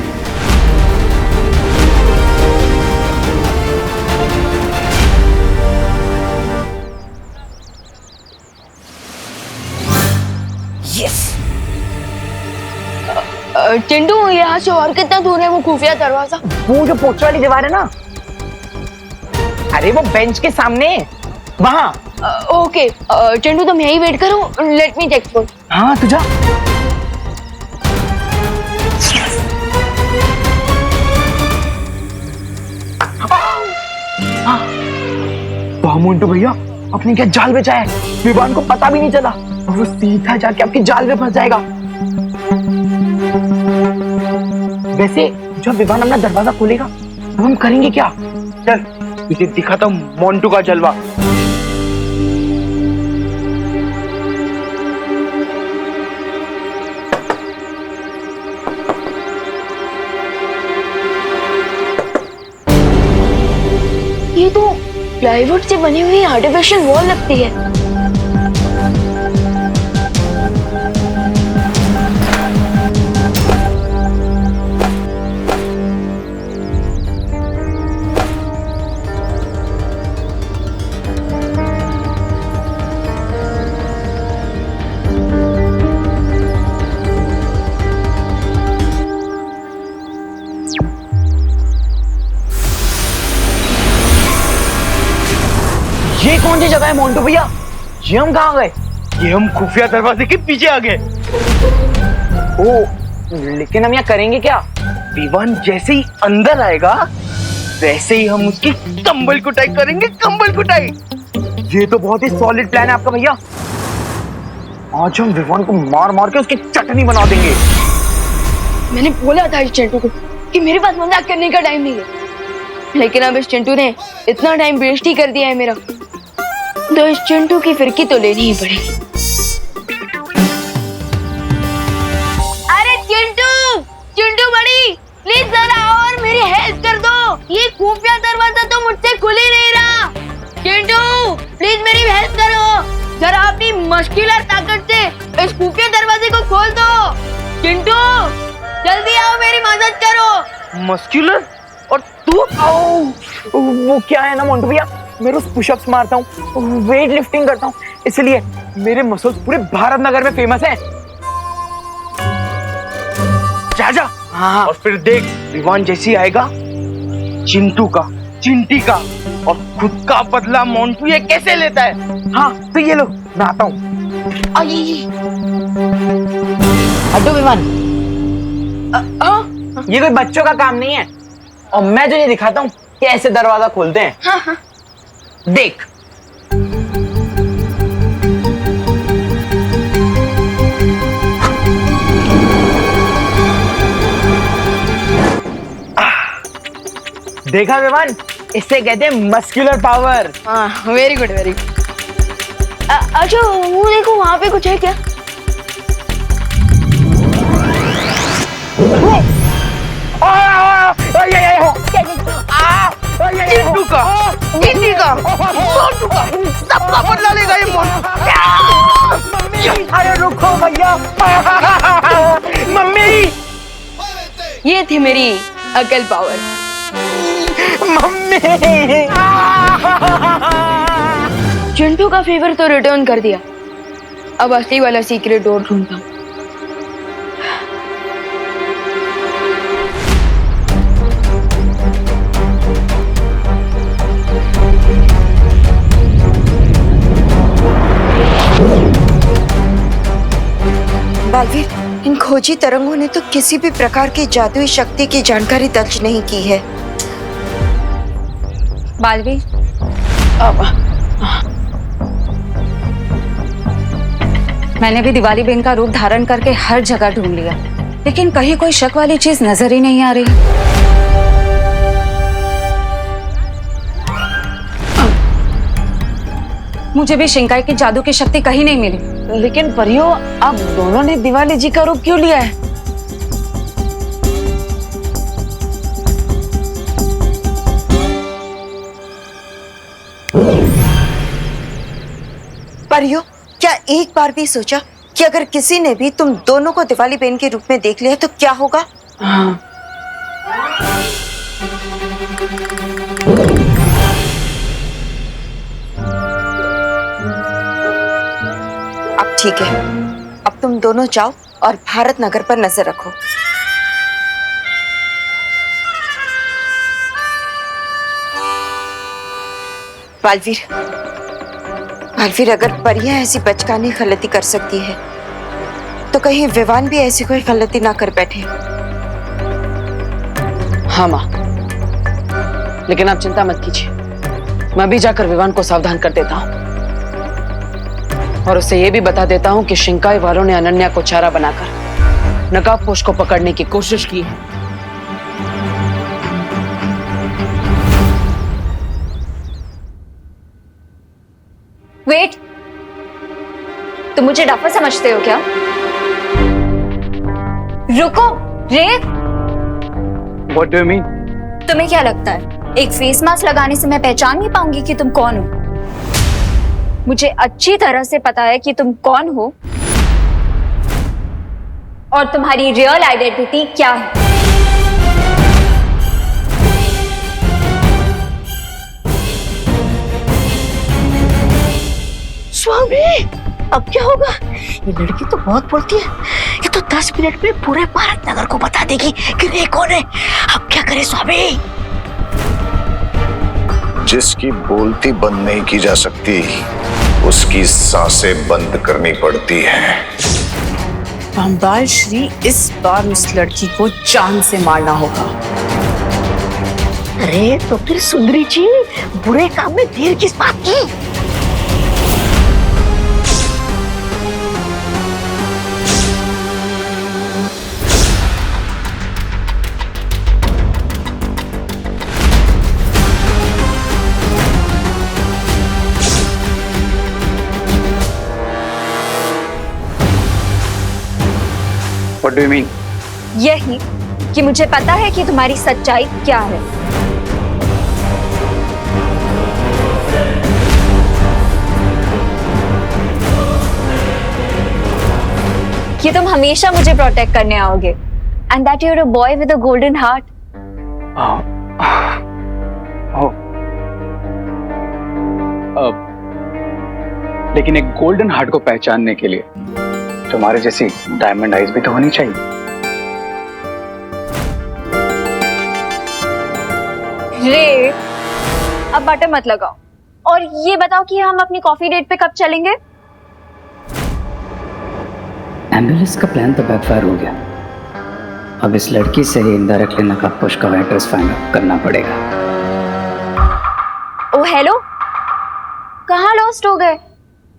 चिंटू, यहाँ से और कितना दूर है वो खुफिया दरवाजा?
वो जो पोस्टर वाली दीवार है ना, अरे वो बेंच के सामने वहाँ।
ओके चिंटू, तुम यही वेट करो, लेट मी चेक फॉर।
हाँ तू जा। वाह मोंटू भैया, अपने क्या जाल बिछा है, विवान को पता भी नहीं चला और वो सीधा जाके आपकी जाल में फंस जाएगा। वैसे जब विवान अपना दरवाजा खोलेगा तो हम करेंगे क्या? चल इसे दिखाता हूँ मोंटू का जलवा।
ये तो प्लाईवुड से बनी हुई आर्टिफिशियल वॉल लगती है।
ये कौन सी जगह है मोंटू भैया? ये हम कहाँ गए? ये हम खुफिया दरवाजे के पीछे आ गए। ओ, लेकिन हम यहाँ करेंगे क्या? विवान जैसे ही अंदर आएगा वैसे ही हम उसकी कंबल कुटाई करेंगे, कंबल कुटाई। ये तो बहुत ही सॉलिड प्लान है आपका भैया। आज हम विवान को मार मार के उसकी चटनी बना देंगे।
मैंने बोला था इस चिंटू को कि मेरे पास मजाक करने का टाइम नहीं है, लेकिन अब इस चिंटू ने इतना टाइम वेस्ट ही कर दिया है मेरा, तो इस चिंटू की फिरकी तो लेनी ही पड़ेगी। अरे चिंटू, चिंटू बड़ी, प्लीज जरा और मेरी हेल्प कर दो। ये खुफिया दरवाजा तो मुझसे खुल ही नहीं रहा। चिंटू प्लीज मेरी हेल्प करो, जरा अपनी मस्कुलर ताकत से इस खुफिया दरवाजे को खोल दो। चिंटू जल्दी आओ, मेरी मदद करो।
मस्कुलर? और तू? वो क्या है ना मोंटू भैया,
मैं रोज पुशअप्स मारता हूँ, वेट लिफ्टिंग करता हूँ, इसलिए मेरे मसल्स पूरे भारत नगर में फेमस हैं। जा हाँ। और फिर देख विवान जैसी आएगा चिंटू का, चिंटी का और खुद का बदला मोंटू ये कैसे लेता है। हाँ तो ये लो मैं आता हूँ। हटो विवान, ये कोई बच्चों का काम नहीं है और मैं तुझे दिखाता हूँ कैसे दरवाजा खोलते हैं।
हाँ हाँ।
देख देखा विमान, इससे कहते हैं मस्कुलर पावर।
हाँ वेरी गुड वेरी गुड। अच्छा वो देखो वहां पे कुछ है क्या?
चिंटू का, चिंटी का, मोंटू का, सबका बदला लेगा ये मोंटू। अरे रुको भैया, मम्मी।
ये थी मेरी अकल पावर।
मम्मी।
चिंटू का फेवर तो रिटर्न कर दिया, अब असली वाला सीक्रेट डोर ढूंढता हूँ।
बालवीर, इन खोजी तरंगों ने तो किसी भी प्रकार की जादुई शक्ति की जानकारी दर्ज नहीं की है।
बालवीर, मैंने भी दिवाली बेन का रूप धारण करके हर जगह ढूंढ लिया, लेकिन कहीं कोई शक वाली चीज नजर ही नहीं आ रही। मुझे भी शिंकाई की जादू की शक्ति कहीं नहीं मिली।
लेकिन परियों, आप दोनों ने दिवाली जी का रूप क्यों लिया है?
परियों, क्या एक बार भी सोचा कि अगर किसी ने भी तुम दोनों को दिवाली बेन के रूप में देख लिया तो क्या होगा?
हाँ।
अब ठीक है, अब तुम दोनों जाओ और भारत नगर पर नजर रखो। बालवीर, बालवीर, अगर परियां ऐसी बचकानी गलती कर सकती है तो कहीं विवान भी ऐसी कोई गलती ना कर बैठे।
हाँ माँ, लेकिन आप चिंता मत कीजिए, मैं भी जाकर विवान को सावधान कर देता हूँ और उसे ये भी बता देता हूँ कि शिंकाई वालों ने अनन्या को चारा बनाकर नकाबपोश को पकड़ने की कोशिश की है।
वेट, तुम मुझे डफर समझते हो क्या? रुको, रेव।
What do you mean?
तुम्हें क्या लगता है एक फेस मास्क लगाने से मैं पहचान नहीं पाऊंगी कि तुम कौन हो? मुझे अच्छी तरह से पता है कि तुम कौन हो और तुम्हारी रियल आइडेंटिटी क्या है।
स्वामी, अब क्या होगा? ये लड़की तो बहुत बोलती है, ये तो 10 मिनट में पूरे भारत नगर को बता देगी कि रे कौन है। अब क्या करे स्वामी?
जिसकी बोलती बंद नहीं की जा सकती, उसकी सांसें बंद करनी पड़ती हैं।
बम्बाल श्री, इस बार उस लड़की को जान से मारना होगा।
अरे तो फिर सुंदरी जी, बुरे काम में देर किस बात की?
What do you mean?
यही कि मुझे पता है कि तुम्हारी सच्चाई क्या है। कि तुम हमेशा मुझे प्रोटेक्ट करने आओगे and that you are a boy with a golden heart.
लेकिन एक गोल्डन हार्ट को पहचानने के लिए तुम्हारे जैसी डायमंड आइज भी तो होनी चाहिए।
रे, अब बटन मत लगाओ और ये बताओ कि हम अपनी कॉफी डेट पे कब चलेंगे?
एम्बुलेंस का प्लान तो बैकफायर हो गया। अब इस लड़की से ही इनडायरेक्टली नकाब पोश का एड्रेस फाइंड आउट करना पड़ेगा।
ओ हेलो, कहाँ लॉस्ट हो गए?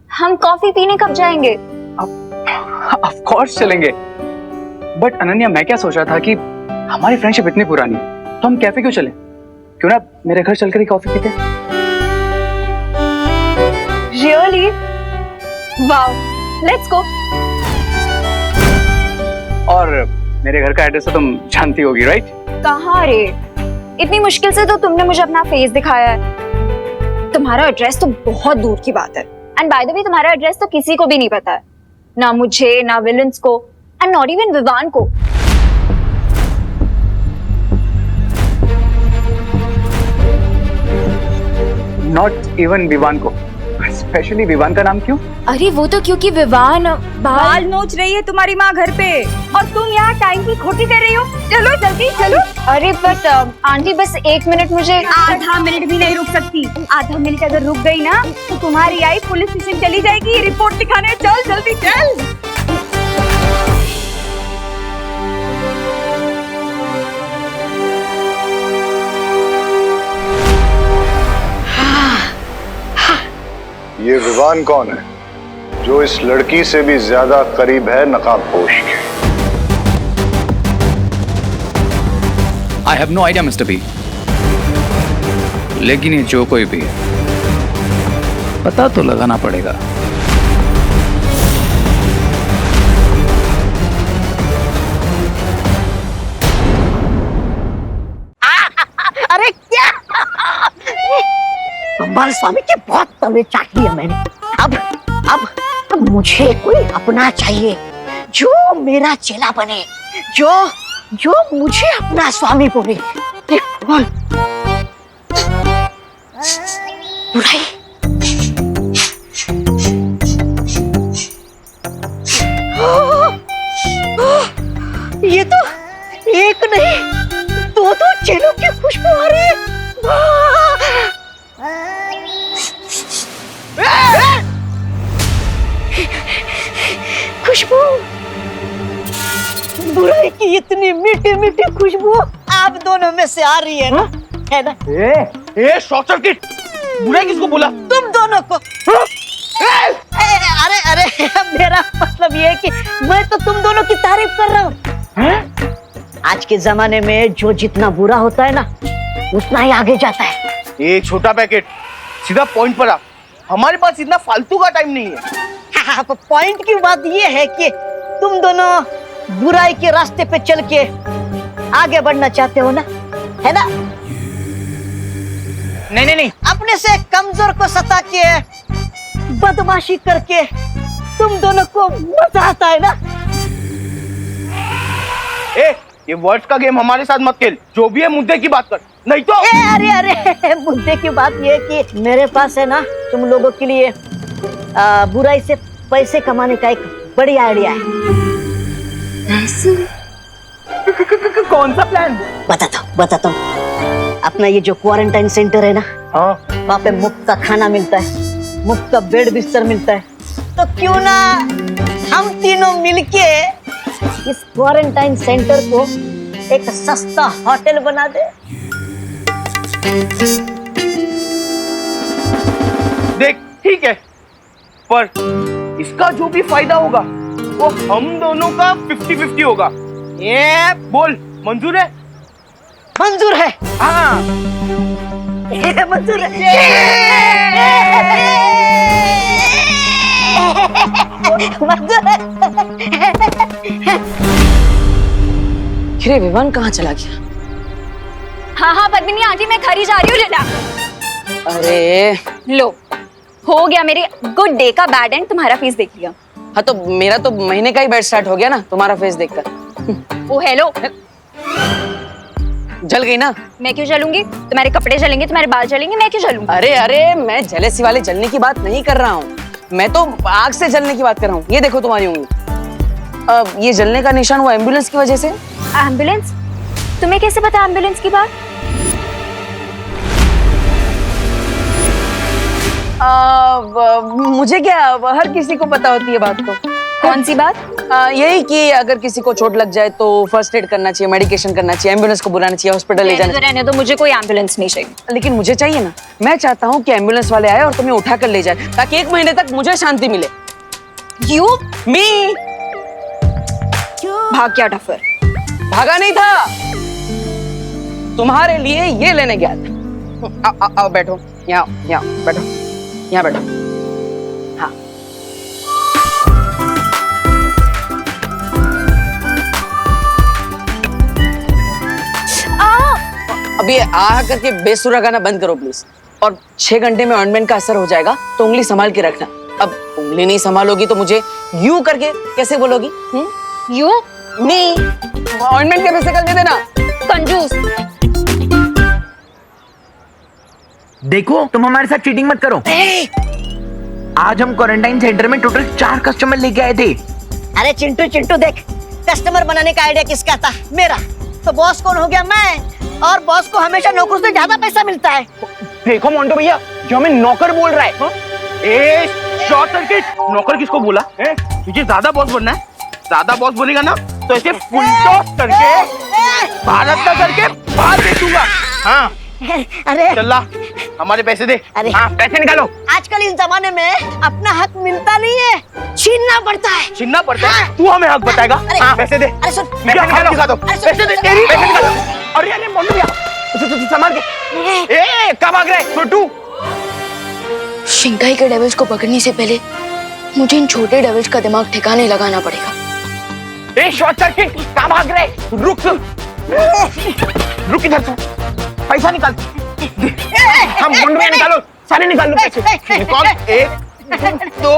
हम कॉफी पीने कब जाएंगे?
ऑफ कोर्स चलेंगे, बट अनन्या मैं क्या सोच रहा था कि हमारी फ्रेंडशिप इतनी पुरानी है तो हम कैफे क्यों चलें? क्यों ना मेरे घर चलकर ही कॉफी पीते?
रियली? Wow, let's go.
और मेरे घर का एड्रेस तो तुम जानती होगी, राइट?
कहाँ रे? इतनी मुश्किल से तो तुमने मुझे अपना फेस दिखाया है। तुम्हारा एड्रेस तो बहुत दूर की बात है। एंड बाय द वे तुम्हारा एड्रेस तो किसी को भी नहीं पता है, ना मुझे, ना विलन्स को, एंड नॉट इवन विवान को।
नॉट इवन विवान को? स्पेशली विवान का नाम क्यों?
अरे वो तो क्योंकि विवान बाल नोच रही है तुम्हारी माँ घर पे और तुम यहाँ टाइम की खोटी कर रही हो। चलो जल्दी चलो। अरे बट आंटी बस 1 मिनट, मुझे आधा मिनट भी नहीं रुक सकती। आधा मिनट अगर रुक गई ना तो तुम्हारी आई पुलिस स्टेशन चली जाएगी रिपोर्ट लिखाने। चल जल्दी चल।
ये विवान कौन है जो इस लड़की से भी ज्यादा करीब है नकाबपोश के?
I have no idea mister B, लेकिन ये जो कोई भी है पता तो लगाना पड़ेगा।
अरे क्या संभाल स्वामी के बहुत तवे चाट लिया मैंने। अब मुझे कोई अपना चाहिए जो मेरा चेला बने, जो मुझे अपना स्वामी बोले। बोल बुराई। ये तो एक नहीं दो चेलों की खुशबू आ रही है। खुशबू, बुराई की इतनी मीठी मीठी खुशबू आप दोनों में से आ रही है ना? है ना?
ए शॉर्ट सर्किट! बुराई किसको बोला?
तुम दोनों को। अरे मेरा मतलब ये है कि मैं तो तुम दोनों की तारीफ कर रहा हूँ। आज के जमाने में जो जितना बुरा होता है ना उतना ही आगे जाता है।
ये छोटा पैकेट, सीधा पॉइंट पर आ। हमारे पास इतना फालतू का टाइम नहीं है।
पॉइंट की बात ये है कि तुम दोनों बुराई के रास्ते पे चल के आगे बढ़ना चाहते हो ना, है ना?
नहीं,
अपने से कमजोर को सता के बदमाशी करके तुम दोनों को मजा आता है ना?
ये वर्ड्स का गेम हमारे साथ मत खेल। जो भी है मुद्दे की बात कर, नहीं तो।
अरे मुद्दे की बात ये है कि मेरे पास है ना तुम लोगों के लिए बुराई से पैसे कमाने का एक बढ़िया आइडिया है।
कौन सा प्लान?
बताता हूँ। अपना ये जो क्वारंटाइन सेंटर है ना, वहाँ पे मुफ्त का खाना मिलता है, मुफ्त का बेड बिस्तर मिलता है। तो क्यों ना हम तीनों मिलके इस क्वारंटाइन सेंटर को एक सस्ता होटल बना दे।
देख ठीक है, पर इसका जो भी फायदा होगा वो हम दोनों का 50-50 होगा। ये बोल, मंजूर है?
मंजूर है।
हाँ
मंजूर है। मंजूर है।
अरे विवान कहाँ चला गया?
हाँ पद्मिनी आंटी, मैं घर ही जा रही हूँ। लेला।
अरे
लो, हो गया मेरे गुड डे का बैड एंड। तुम्हारा फेस देख लिया।
हाँ तो मेरा तो महीने का ही बैड स्टार्ट हो गया ना तुम्हारा फेस देखकर।
ओ हेलो,
जल गई ना?
मैं क्यों जलूंगी? तुम्हारे कपड़े जलेंगे, तुम्हारे बाल जलेंगे, मैं क्यों जलूंगी?
अरे मैं जेलेसी वाले जलने की बात नहीं कर रहा हूँ। मैं तो आग से जलने की बात कर रहा हूँ। ये देखो तुम्हारी उंगली। ये जलने का निशान वो एम्बुलेंस की वजह से।
एम्बुलेंस? तुम्हें कैसे पता एम्बुलेंस की बात?
मुझे क्या, हर किसी को पता होती है बात तो।
कौन सी बात?
यही कि अगर किसी को चोट लग जाए तो फर्स्ट एड करना चाहिए, मेडिकेशन करना चाहिए, एम्बुलेंस को बुलाना चाहिए, हॉस्पिटल ले जाना चाहिए।
रहने दो, मुझे कोई एम्बुलेंस नहीं चाहिए।
लेकिन मुझे चाहिए ना। मैं चाहता हूँ कि एम्बुलेंस वाले आए और तुम्हें उठा कर ले जाए, ताकि 1 महीने तक मुझे शांति मिले।
यू
मी
भाग गया डफर।
भागा नहीं था, तुम्हारे लिए ये लेने गया था। आओ बैठो, यहाँ बैठो, यहाँ बैठो। हाँ, अभी आ करके बेसुरा गाना बंद करो प्लीज। और 6 घंटे में ऑइंटमेंट का असर हो जाएगा, तो उंगली संभाल के रखना। अब उंगली नहीं संभालोगी तो मुझे यूं करके कैसे बोलोगी?
यू
नहीं, ऑइंटमेंट के पैसे कल दे देना।
कंजूस।
देखो, तुम हमारे साथ चीटिंग मत करो। आज हम क्वारंटाइन सेंटर में टोटल 4 कस्टमर लेके आए थे।
अरे चिंटू चिंटू देख, कस्टमर बनाने का आइडिया किसका था? मेरा। तो बॉस कौन हो गया? मैं। और बॉस को हमेशा नौकरों से ज्यादा पैसा मिलता है।
देखो मोंटो भैया, जो हमें नौकर बोल रहा है। ए शॉर्ट सर्किट, नौकर किसको बोला? तुझे ज्यादा बॉस बनना है? ज्यादा बॉस बोलेगा ना तो ऐसे फुल टॉस करके भारत का करके बाहर भेजूंगा। हाँ
अरे
चल, हमारे पैसे दे।
अरे
हाँ, पैसे निकालो।
आजकल इस जमाने में अपना हक मिलता नहीं है, छीनना पड़ता है।
छीनना पड़ता है? तू हमें हक बताएगा? हाँ, पैसे दे।
अरे सुन,
पैसे निकालो। पैसे दे, तेरी पैसे निकालो। अरे मोंटू भैया, संभाल के। ए कब भाग रहा है छोटू?
शिंकाई के डेविल्स को पकड़ने से पहले मुझे इन छोटे डेविल्स का दिमाग ठिकाने लगाना पड़ेगा।
ए शॉर्ट सर्किट, कहाँ भाग रहे? रुक इधर से, पैसा निकाल। हम मोंटू भैया निकालो, सारे निकाल लो पैसे। निकाल। 1 2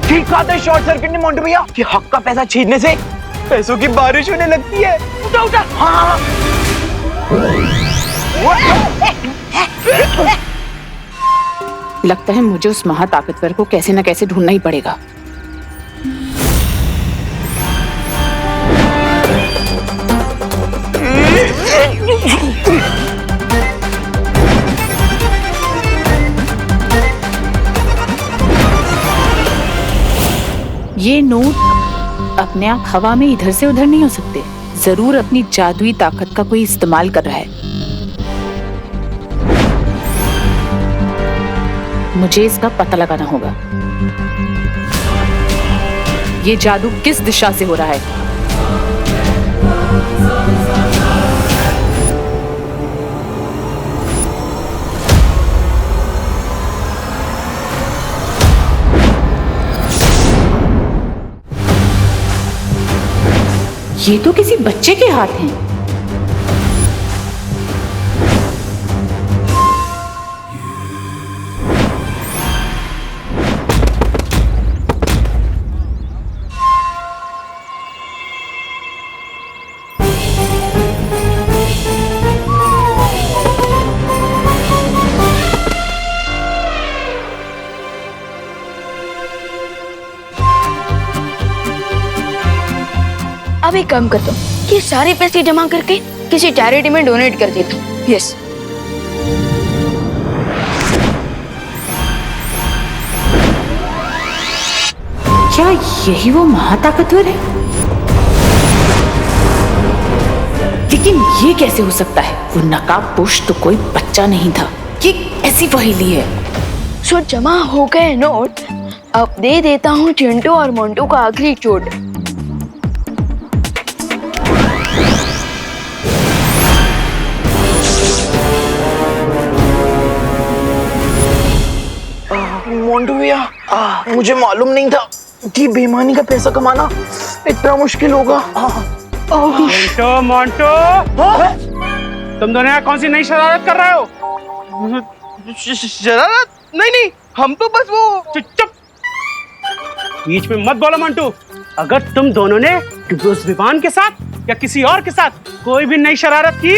ठीक बात है शॉर्ट सर्किट ने मोंटू भैया, कि हक का पैसा छीनने से पैसों की बारिश होने लगती है। उठा उठा। हाँ
लगता है मुझे उस महाताकतवर को कैसे न कैसे ढूंढना ही पड़ेगा। ये नोट अपने आप हवा में इधर से उधर नहीं हो सकते। जरूर अपनी जादुई ताकत का कोई इस्तेमाल कर रहा है। मुझे इसका पता लगाना होगा। ये जादू किस दिशा से हो रहा है? ये तो किसी बच्चे के हाथ हैं।
अब एक काम करता हूँ, ये सारे पैसे जमा करके किसी चैरिटी में डोनेट कर देता हूँ। यस।
क्या यही वो महाताकतवर है? लेकिन ये कैसे हो सकता है? वो नकाबपोश तो कोई बच्चा नहीं था। ये ऐसी पहेली है।
सो जमा हो गए नोट, अब दे देता हूँ चिंटू और मोंटू का आखिरी चोट।
मोंटू भैया, मुझे मालूम नहीं था कि बेईमानी का पैसा कमाना इतना मुश्किल होगा।
मोंटो मोंटो, तुम दोनों यहाँ कौन सी नई शरारत कर रहे हो?
शरारत? नहीं, हम तो बस वो।
चुप, बीच में मत बोलो मोंटू। अगर तुम दोनों ने उस विवान के साथ या किसी और के साथ कोई भी नई शरारत की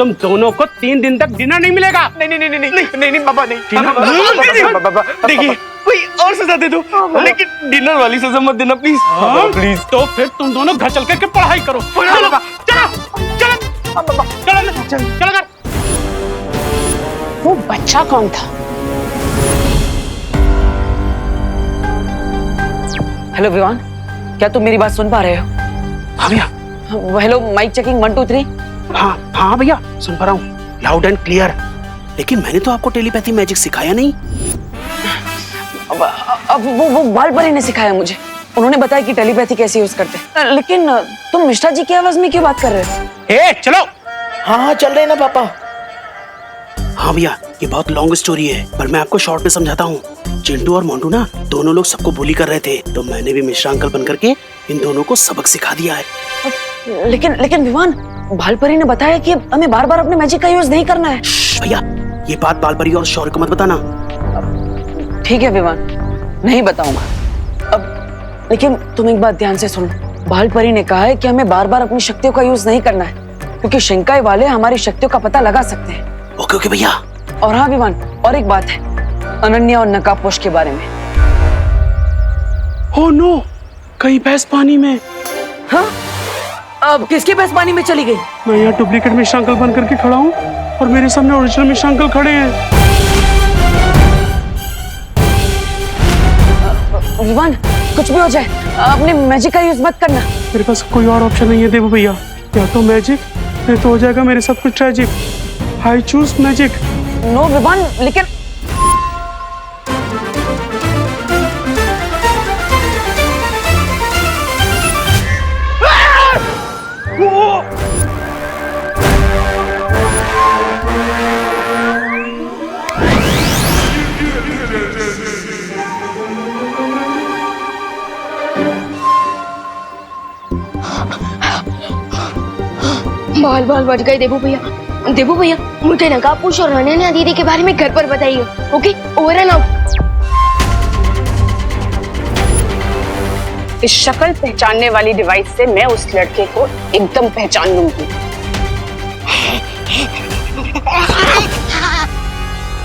तुम दोनों को 3 दिन तक डिनर नहीं मिलेगा।
नहीं बाबा नहीं। देखिए कोई और सजा दे दो, लेकिन डिनर वाली सजा मत देना प्लीज।
प्लीज। तो फिर तुम दोनों घर चल करके पढ़ाई करो। चलो चलो कर।
वो बच्चा कौन था?
हेलो विवान, क्या तुम मेरी बात सुन पा रहे हो?
हाँ भैया।
Hello, mike checking 1 2 3।
हाँ भैया सुन पा रहा हूँ, लाउड एंड क्लियर। लेकिन मैंने तो आपको टेलीपैथी मैजिक सिखाया नहीं।
अब वो बालपरी ने सिखाया मुझे। उन्होंने बताया कि टेलीपैथी कैसे यूज करते हैं। लेकिन तुम मिश्रा जी की आवाज में क्यों बात कर रहे हो?
चलो।
हाँ चल रहे ना पापा।
हाँ भैया, ये बहुत लॉन्ग स्टोरी है, पर मैं आपको शॉर्ट में समझाता हूँ। चिंटू और मोंटू ना दोनों लोग सबको बुली कर रहे थे, तो मैंने भी मिश्रा अंकल बन करके इन दोनों को सबक सिखा दिया है।
लेकिन विवान, बालपरी ने बताया कि हमें बार बार अपने मैजिक का यूज नहीं करना है।
भैया ये बात बालपरी और शौर्य को मत बताना।
ठीक है विवान, नहीं बताऊंगा। अब लेकिन तुम एक बात ध्यान से सुनो, बालपरी ने कहा है कि हमें बार बार अपनी शक्तियों का यूज नहीं करना है, क्योंकि शिंकाई वाले हमारी शक्तियों का पता लगा सकते हैं।
ओके भैया।
और हाँ विवान, और एक बात है, अनन्या और नकाबपोश के बारे में।
ओह नो, कहीं भैंस पानी में।
हाँ? अब किसकी भैंस पानी में चली गई?
मैं यहाँ डुप्लीकेट मिश्रा अंकल बन करके खड़ा हूँ और मेरे सामने ओरिजिनल मिश्रा अंकल खड़े हैं।
विवान, कुछ भी हो जाए अपने मैजिक का यूज मत करना।
मेरे पास कोई और ऑप्शन नहीं है देवू भैया, या तो मैजिक नहीं तो हो जाएगा मेरे साथ कुछ tragic. I choose magic.
No Vivaan, लेकिन
बाल बाल बढ़ गए देवू भैया मुझे नकाबपोश और अनन्या दीदी के बारे में घर पर बताइए। Okay, over and out.
इस शक्ल पहचानने वाली डिवाइस से मैं उस लड़के को एकदम पहचान लूंगी।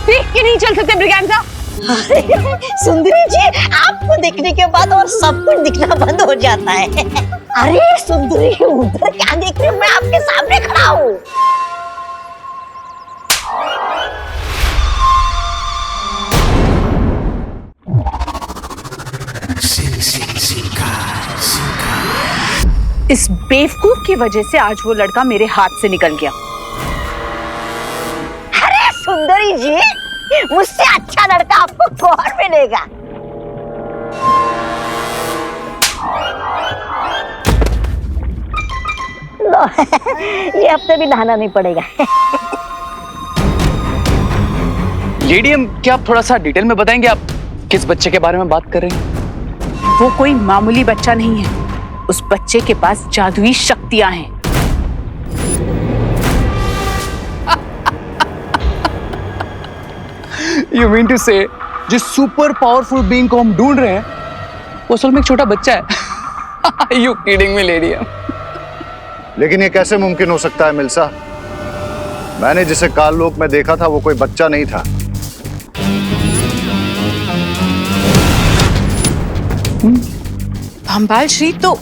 देख के नहीं चल सकते ब्रिगेंजा।
सुंदरी जी, आपको देखने के बाद और सब कुछ दिखना बंद हो जाता है। अरे सुंदरी, उधर क्या देख रही हूँ? मैं आपके सामने खड़ा हूँ।
इस बेवकूफ की वजह से आज वो लड़का मेरे हाथ से निकल गया।
अरे सुंदरी जी, मुझसे अच्छा लड़का आपको कौन मिलेगा? लो, ये हफ्ते भी नहाना नहीं पड़ेगा।
लेडी, हम क्या आप थोड़ा सा डिटेल में बताएंगे आप किस बच्चे के बारे में बात कर रहे हैं?
वो कोई मामूली बच्चा नहीं है, उस बच्चे के पास जादुई शक्तियां हैं।
You mean to say, जिस सुपर पावरफुल बीइंग को हम ढूंढ रहे हैं वो असल में एक छोटा बच्चा है? You kidding me, lady?
लेकिन ये कैसे मुमकिन हो सकता है मिल्सा? मैंने जिसे काललोक में देखा था वो कोई बच्चा नहीं था।
भंबाल श्री, तो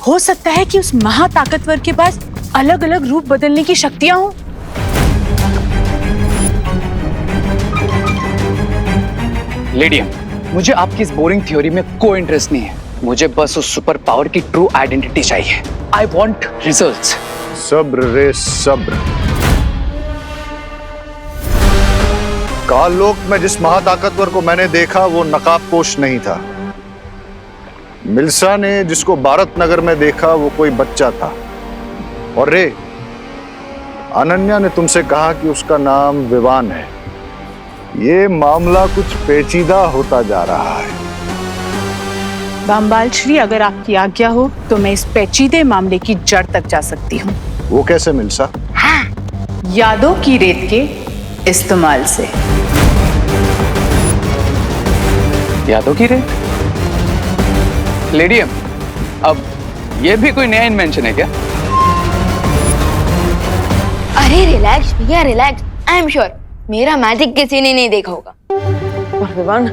हो सकता है कि उस महाताकतवर के पास अलग अलग रूप बदलने की शक्तियां हों।
लेडी, मुझे आपकी इस बोरिंग थ्योरी में कोई इंटरेस्ट नहीं है। मुझे बस उस सुपर पावर की ट्रू आइडेंटिटी चाहिए। I want results.
सब्र रे सब्र। काललोक में जिस महाताकतवर को मैंने देखा वो नकाबपोश नहीं था। मिल्सा ने जिसको भारत नगर में देखा वो कोई बच्चा था। और रे, अनन्या ने तुमसे कहा कि उसका नाम विवान है। ये मामला कुछ पेचीदा होता जा रहा है।
भंबाल श्री, अगर आपकी आज्ञा हो तो मैं इस पेचीदे मामले की जड़ तक जा सकती हूँ।
वो कैसे मिल्सा?
यादों की रेत के इस्तेमाल से।
यादों की रेत? लेडी, अब ये भी कोई नया इन्वेंशन है क्या?
अरे रिलैक्स भैया रिलैक्स, आई एम श्योर मेरा मैजिक किसी ने नहीं देखा होगा।
और विवान,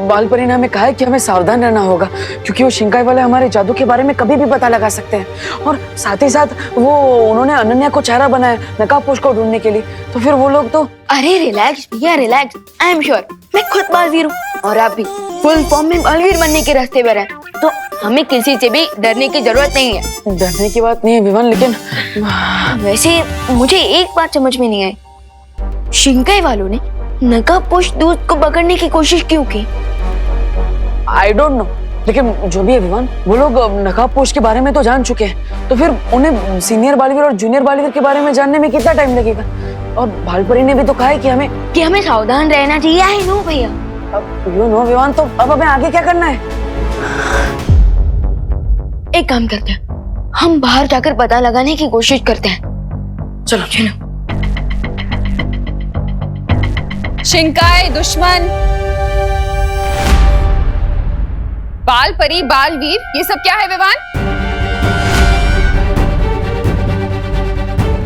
बालपरी ने हमें कहा है कि हमें सावधान रहना होगा, क्योंकि वो शिंकाई वाले हमारे जादू के बारे में कभी भी पता लगा सकते हैं। और साथ ही साथ उन्होंने अनन्या को चारा बनाया नकाबपोश को ढूंढने के लिए, तो फिर वो लोग तो।
अरे रिलैक्स भैया रिलैक्स, आई एम श्योर मैं खुद बालवीर हूँ और आप भी फुल फॉर्म में बालवीर बनने के रास्ते पर हैं, तो हमें किसी से भी डरने की जरूरत नहीं है।
डरने की बात नहीं है विवान, लेकिन
वैसे मुझे एक बात समझ में नहीं आई, शिंकाई वालों ने नकाबपोश दूत को पकड़ने की कोशिश क्यों की?
आई डोंट नो, लेकिन जो भी है विवान, वो लोग नकाबपोश के बारे में तो जान चुके हैं, तो फिर उन्हें सीनियर बालवीर और जूनियर बालवीर के बारे में जानने में कितना टाइम लगेगा? और बालपरी ने भी तो कहा है कि हमें
सावधान रहना चाहिए। आई नो भैया।
यू नो विवान, तो अब हमें आगे क्या करना है?
एक काम करते हैं, हम बाहर जाकर पता लगाने की कोशिश करते हैं।
चलो
चलो।
शिंकाई दुश्मन, बाल परी बालवीर, ये सब क्या है विवान?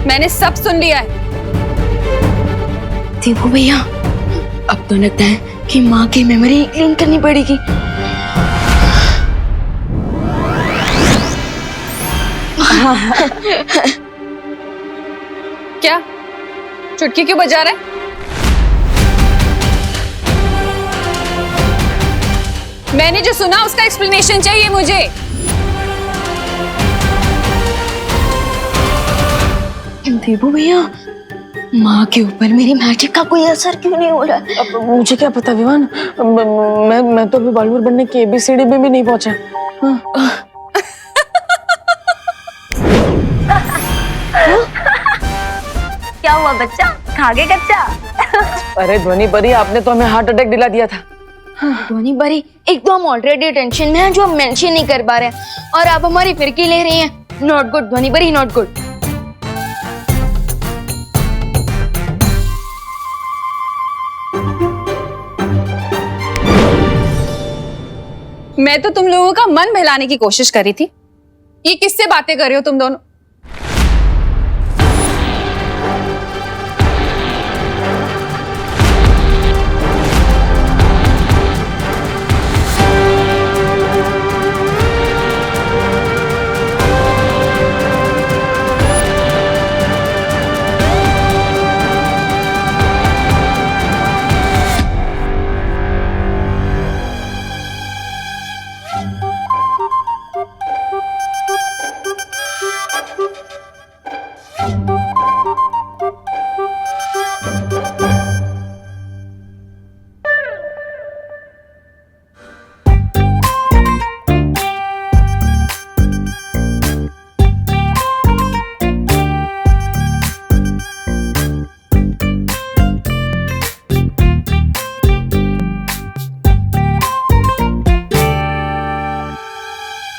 मैंने सब सुन लिया है।
देखो भैया, अब तो लगता है कि माँ की मेमोरी क्लीन करनी पड़ेगी।
क्या चुटकी क्यों बजा रहा है? मैंने जो सुना उसका एक्सप्लेनेशन चाहिए मुझे।
देवू भैया, माँ के ऊपर मेरी मैजिक का कोई असर क्यों नहीं हो रहा?
अब मुझे क्या पता विवान, मैं तो अभी बालवीर बनने की ABCD में भी नहीं पहुंचा।
क्या हुआ बच्चा, खा गए कच्चा?
अरे ध्वनि परी, आपने तो हमें हार्ट अटैक दिला दिया था।
ध्वनि परी, एक तो हम ऑलरेडी टेंशन में हैं जो हम मेंशन नहीं कर पा रहे हैं, और आप हमारी फिरकी ले रही हैं। नॉट गुड ध्वनि परी, नॉट गुड।
मैं तो तुम लोगों का मन बहलाने की कोशिश कर रही थी। ये किससे बातें कर रहे हो तुम दोनों?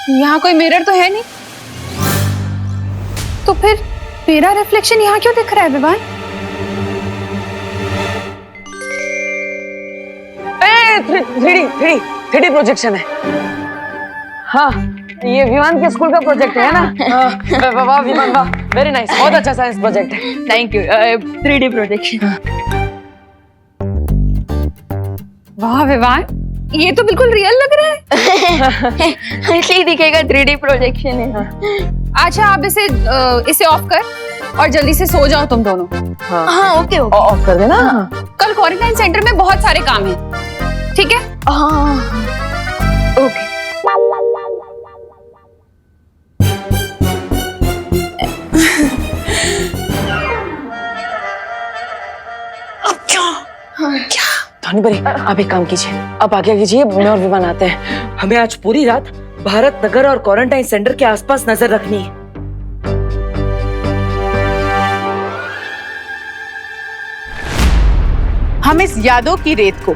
यहाँ कोई मिरर तो है नहीं, तो फिर मेरा रिफ्लेक्शन यहाँ क्यों दिख रहा है विवान?
3D प्रोजेक्शन है। हाँ, ये विमान के स्कूल का प्रोजेक्ट है ना? वाह विमान वाह, वेरी नाइस, बहुत अच्छा साइंस प्रोजेक्ट है।
Thank you. 3D projection.
वाह विवान, ये तो बिल्कुल रियल लग रहा है।
ऐसे ही दिखेगा, 3D प्रोजेक्शन है।
अच्छा, आप इसे ऑफ कर और जल्दी से सो जाओ तुम दोनों।
हाँ ओके ओके,
ऑफ कर देना।
कल क्वारंटाइन सेंटर में बहुत सारे काम हैं, ठीक है?
हाँ ओके।
ध्वनि परी, आप एक काम कीजिए, आप आगे कीजिए, मैं और विमान आते हैं। हमें आज पूरी रात भारत नगर और क्वारंटाइन सेंटर के आसपास नजर रखनी है।
हम इस यादों की रेत को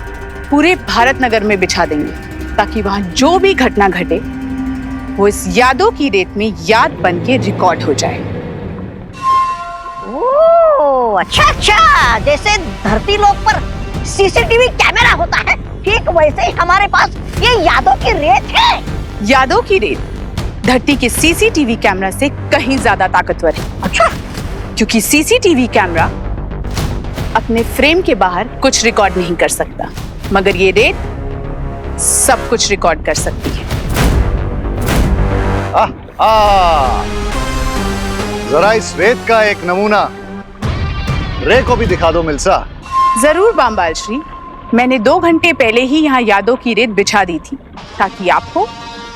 पूरे भारत नगर में बिछा देंगे, ताकि वहां जो भी घटना घटे वो इस यादों की रेत में याद बन के रिकॉर्ड हो जाए।
ओह अच्छा, जैसे धरती लोक पर CCTV कैमरा होता है, ठीक वैसे ही हमारे पास ये यादों की रेत है।
यादों की रेत धरती के CCTV कैमरा से कहीं ज्यादा ताकतवर है।
अच्छा,
क्योंकि सीसीटीवी कैमरा अपने फ्रेम के बाहर कुछ रिकॉर्ड नहीं कर सकता, मगर ये रेत सब कुछ रिकॉर्ड कर सकती है।
जरा इस रेत का एक नमूना रे को भी दिखा दो मिल्सा।
जरूर बामबाल श्री, मैंने 2 घंटे पहले ही यहाँ यादों की रेत बिछा दी थी ताकि आपको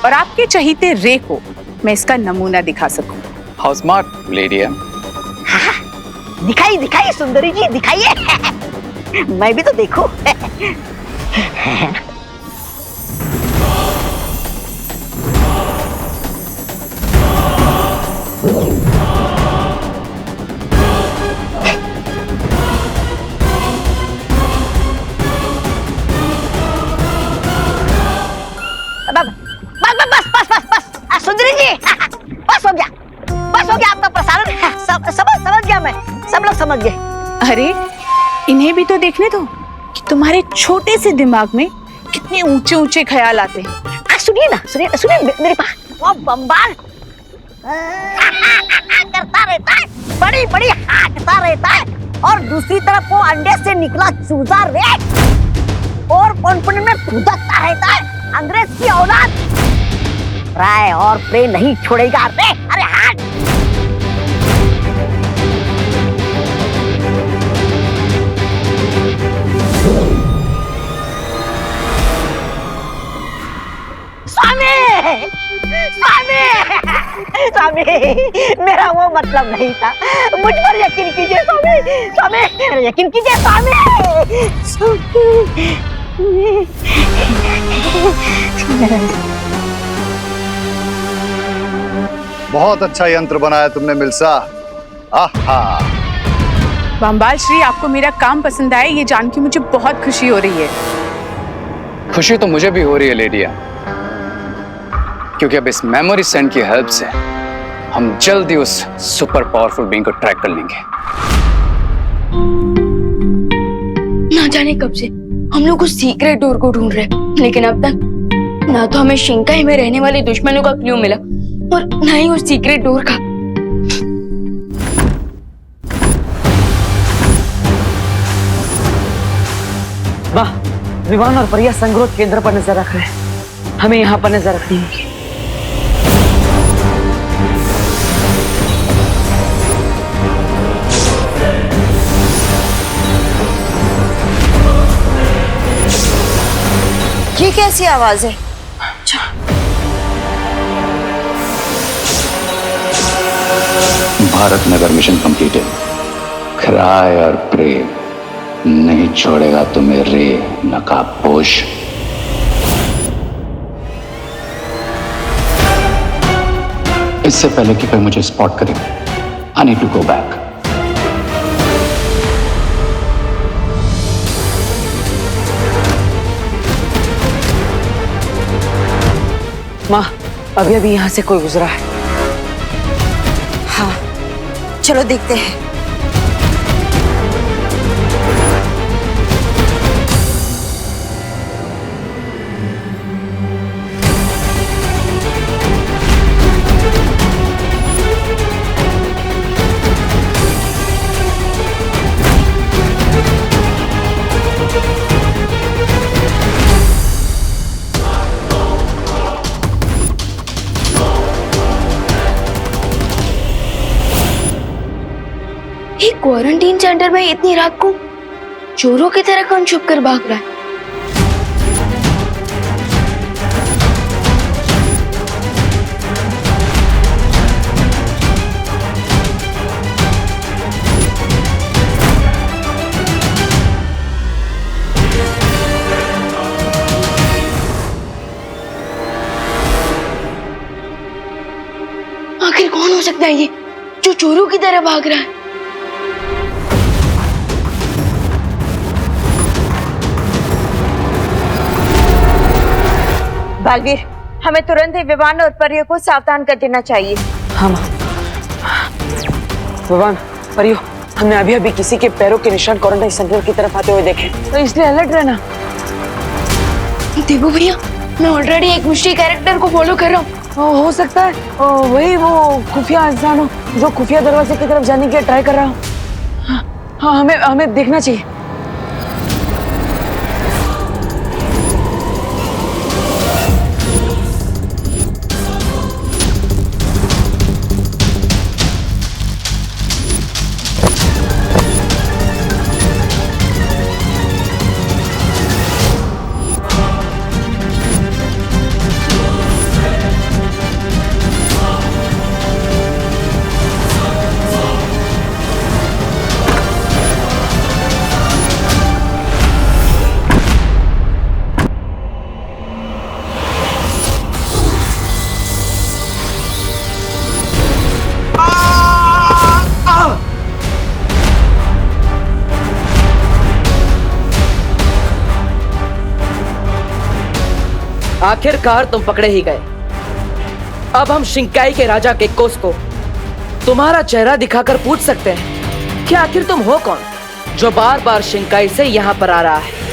और आपके चहीते रे को मैं इसका नमूना दिखा सकूं।
हाउ स्मार्ट लेडी है।
दिखाइए दिखाइए सुंदरी जी, दिखाइए। मैं भी तो देखूं। बस सुंदरी जी, बस हो गया आपका प्रसारण। समझ गया मैं, सब लोग समझ गए।
अरे इन्हें भी तो देखने दो कि तुम्हारे छोटे से दिमाग में कितने ऊंचे ऊंचे ख्याल आते हैं।
सुनिए ना, सुनिए मेरे पास वो बम्बाल करता रहता है, बड़ी बड़ी हाँकता रहता है, और दूसरी तरफ वो अंडे से निकला चूजा रे और पनपन में फुदकता रहता है। अंग्रेज की औलाद राय और प्रे नहीं छोड़ेगा रे। अरे हाथ स्वामी, स्वामी, स्वामी, मेरा वो मतलब नहीं था, मुझ पर यकीन कीजिए स्वामी, स्वामी, यकीन कीजिए स्वामी।
बहुत अच्छा यंत्र बनाया तुमने मिल्सा। आहा।
बामबाल श्री, आपको मेरा काम पसंद आया ये जान के मुझे बहुत खुशी हो रही है।
खुशी तो मुझे भी हो रही है लेडिया, क्योंकि अब इस मेमोरी सेंड की हेल्प से हम जल्दी उस सुपर पावरफुल बीइंग को ट्रैक कर लेंगे।
ना जाने कब से हम लोग उस सीक्रेट डोर को ढूंढ रहे हैं, लेकिन अब तक ना तो हमें शिंकाई में रहने वाले दुश्मनों का क्लू मिला और ना ही उस सीक्रेट डोर का।
वाह, विवान और परिया संग्रोध केंद्र पर नजर रख रहे हैं, हमें यहाँ पर नजर रखनी होगी।
ये कैसी आवाज है?
Bharat Nagar mission completed. Cry और प्रे नहीं छोड़ेगा तुम्हें रे नकाबपोश। इससे पहले कि कोई मुझे स्पॉट करे, I need to go back.
माँ, अभी अभी यहाँ से कोई गुजरा है।
हाँ, चलो देखते हैं।
क्वारंटीन सेंटर में इतनी रात को चोरों की तरह कौन छुप कर भाग रहा है? आखिर कौन हो सकता है ये जो चोरों की तरह भाग रहा है?
बालवीर, हमें तुरंत ही विवान और परियों को सावधान कर देना चाहिए।
हाँ माँ। विवान, परियो, हमने अभी अभी किसी के पैरों के निशान क्वारंटाइन सेंटर की तरफ आते हुए देखे, तो इसलिए अलर्ट रहना।
देवू भैया, मैं ऑलरेडी एक मिस्ट्री कैरेक्टर को फॉलो कर रहा हूँ।
हो सकता है वही वो खुफिया इंसान हो जो खुफिया दरवाजे की तरफ जाने के ट्राई कर रहा हो। हाँ, हमें देखना चाहिए।
आखिरकार तुम पकड़े ही गए। अब हम शिंकाई के राजा केकोस को तुम्हारा चेहरा दिखाकर पूछ सकते हैं कि आखिर तुम हो कौन जो बार बार शिंकाई से यहाँ पर आ रहा है।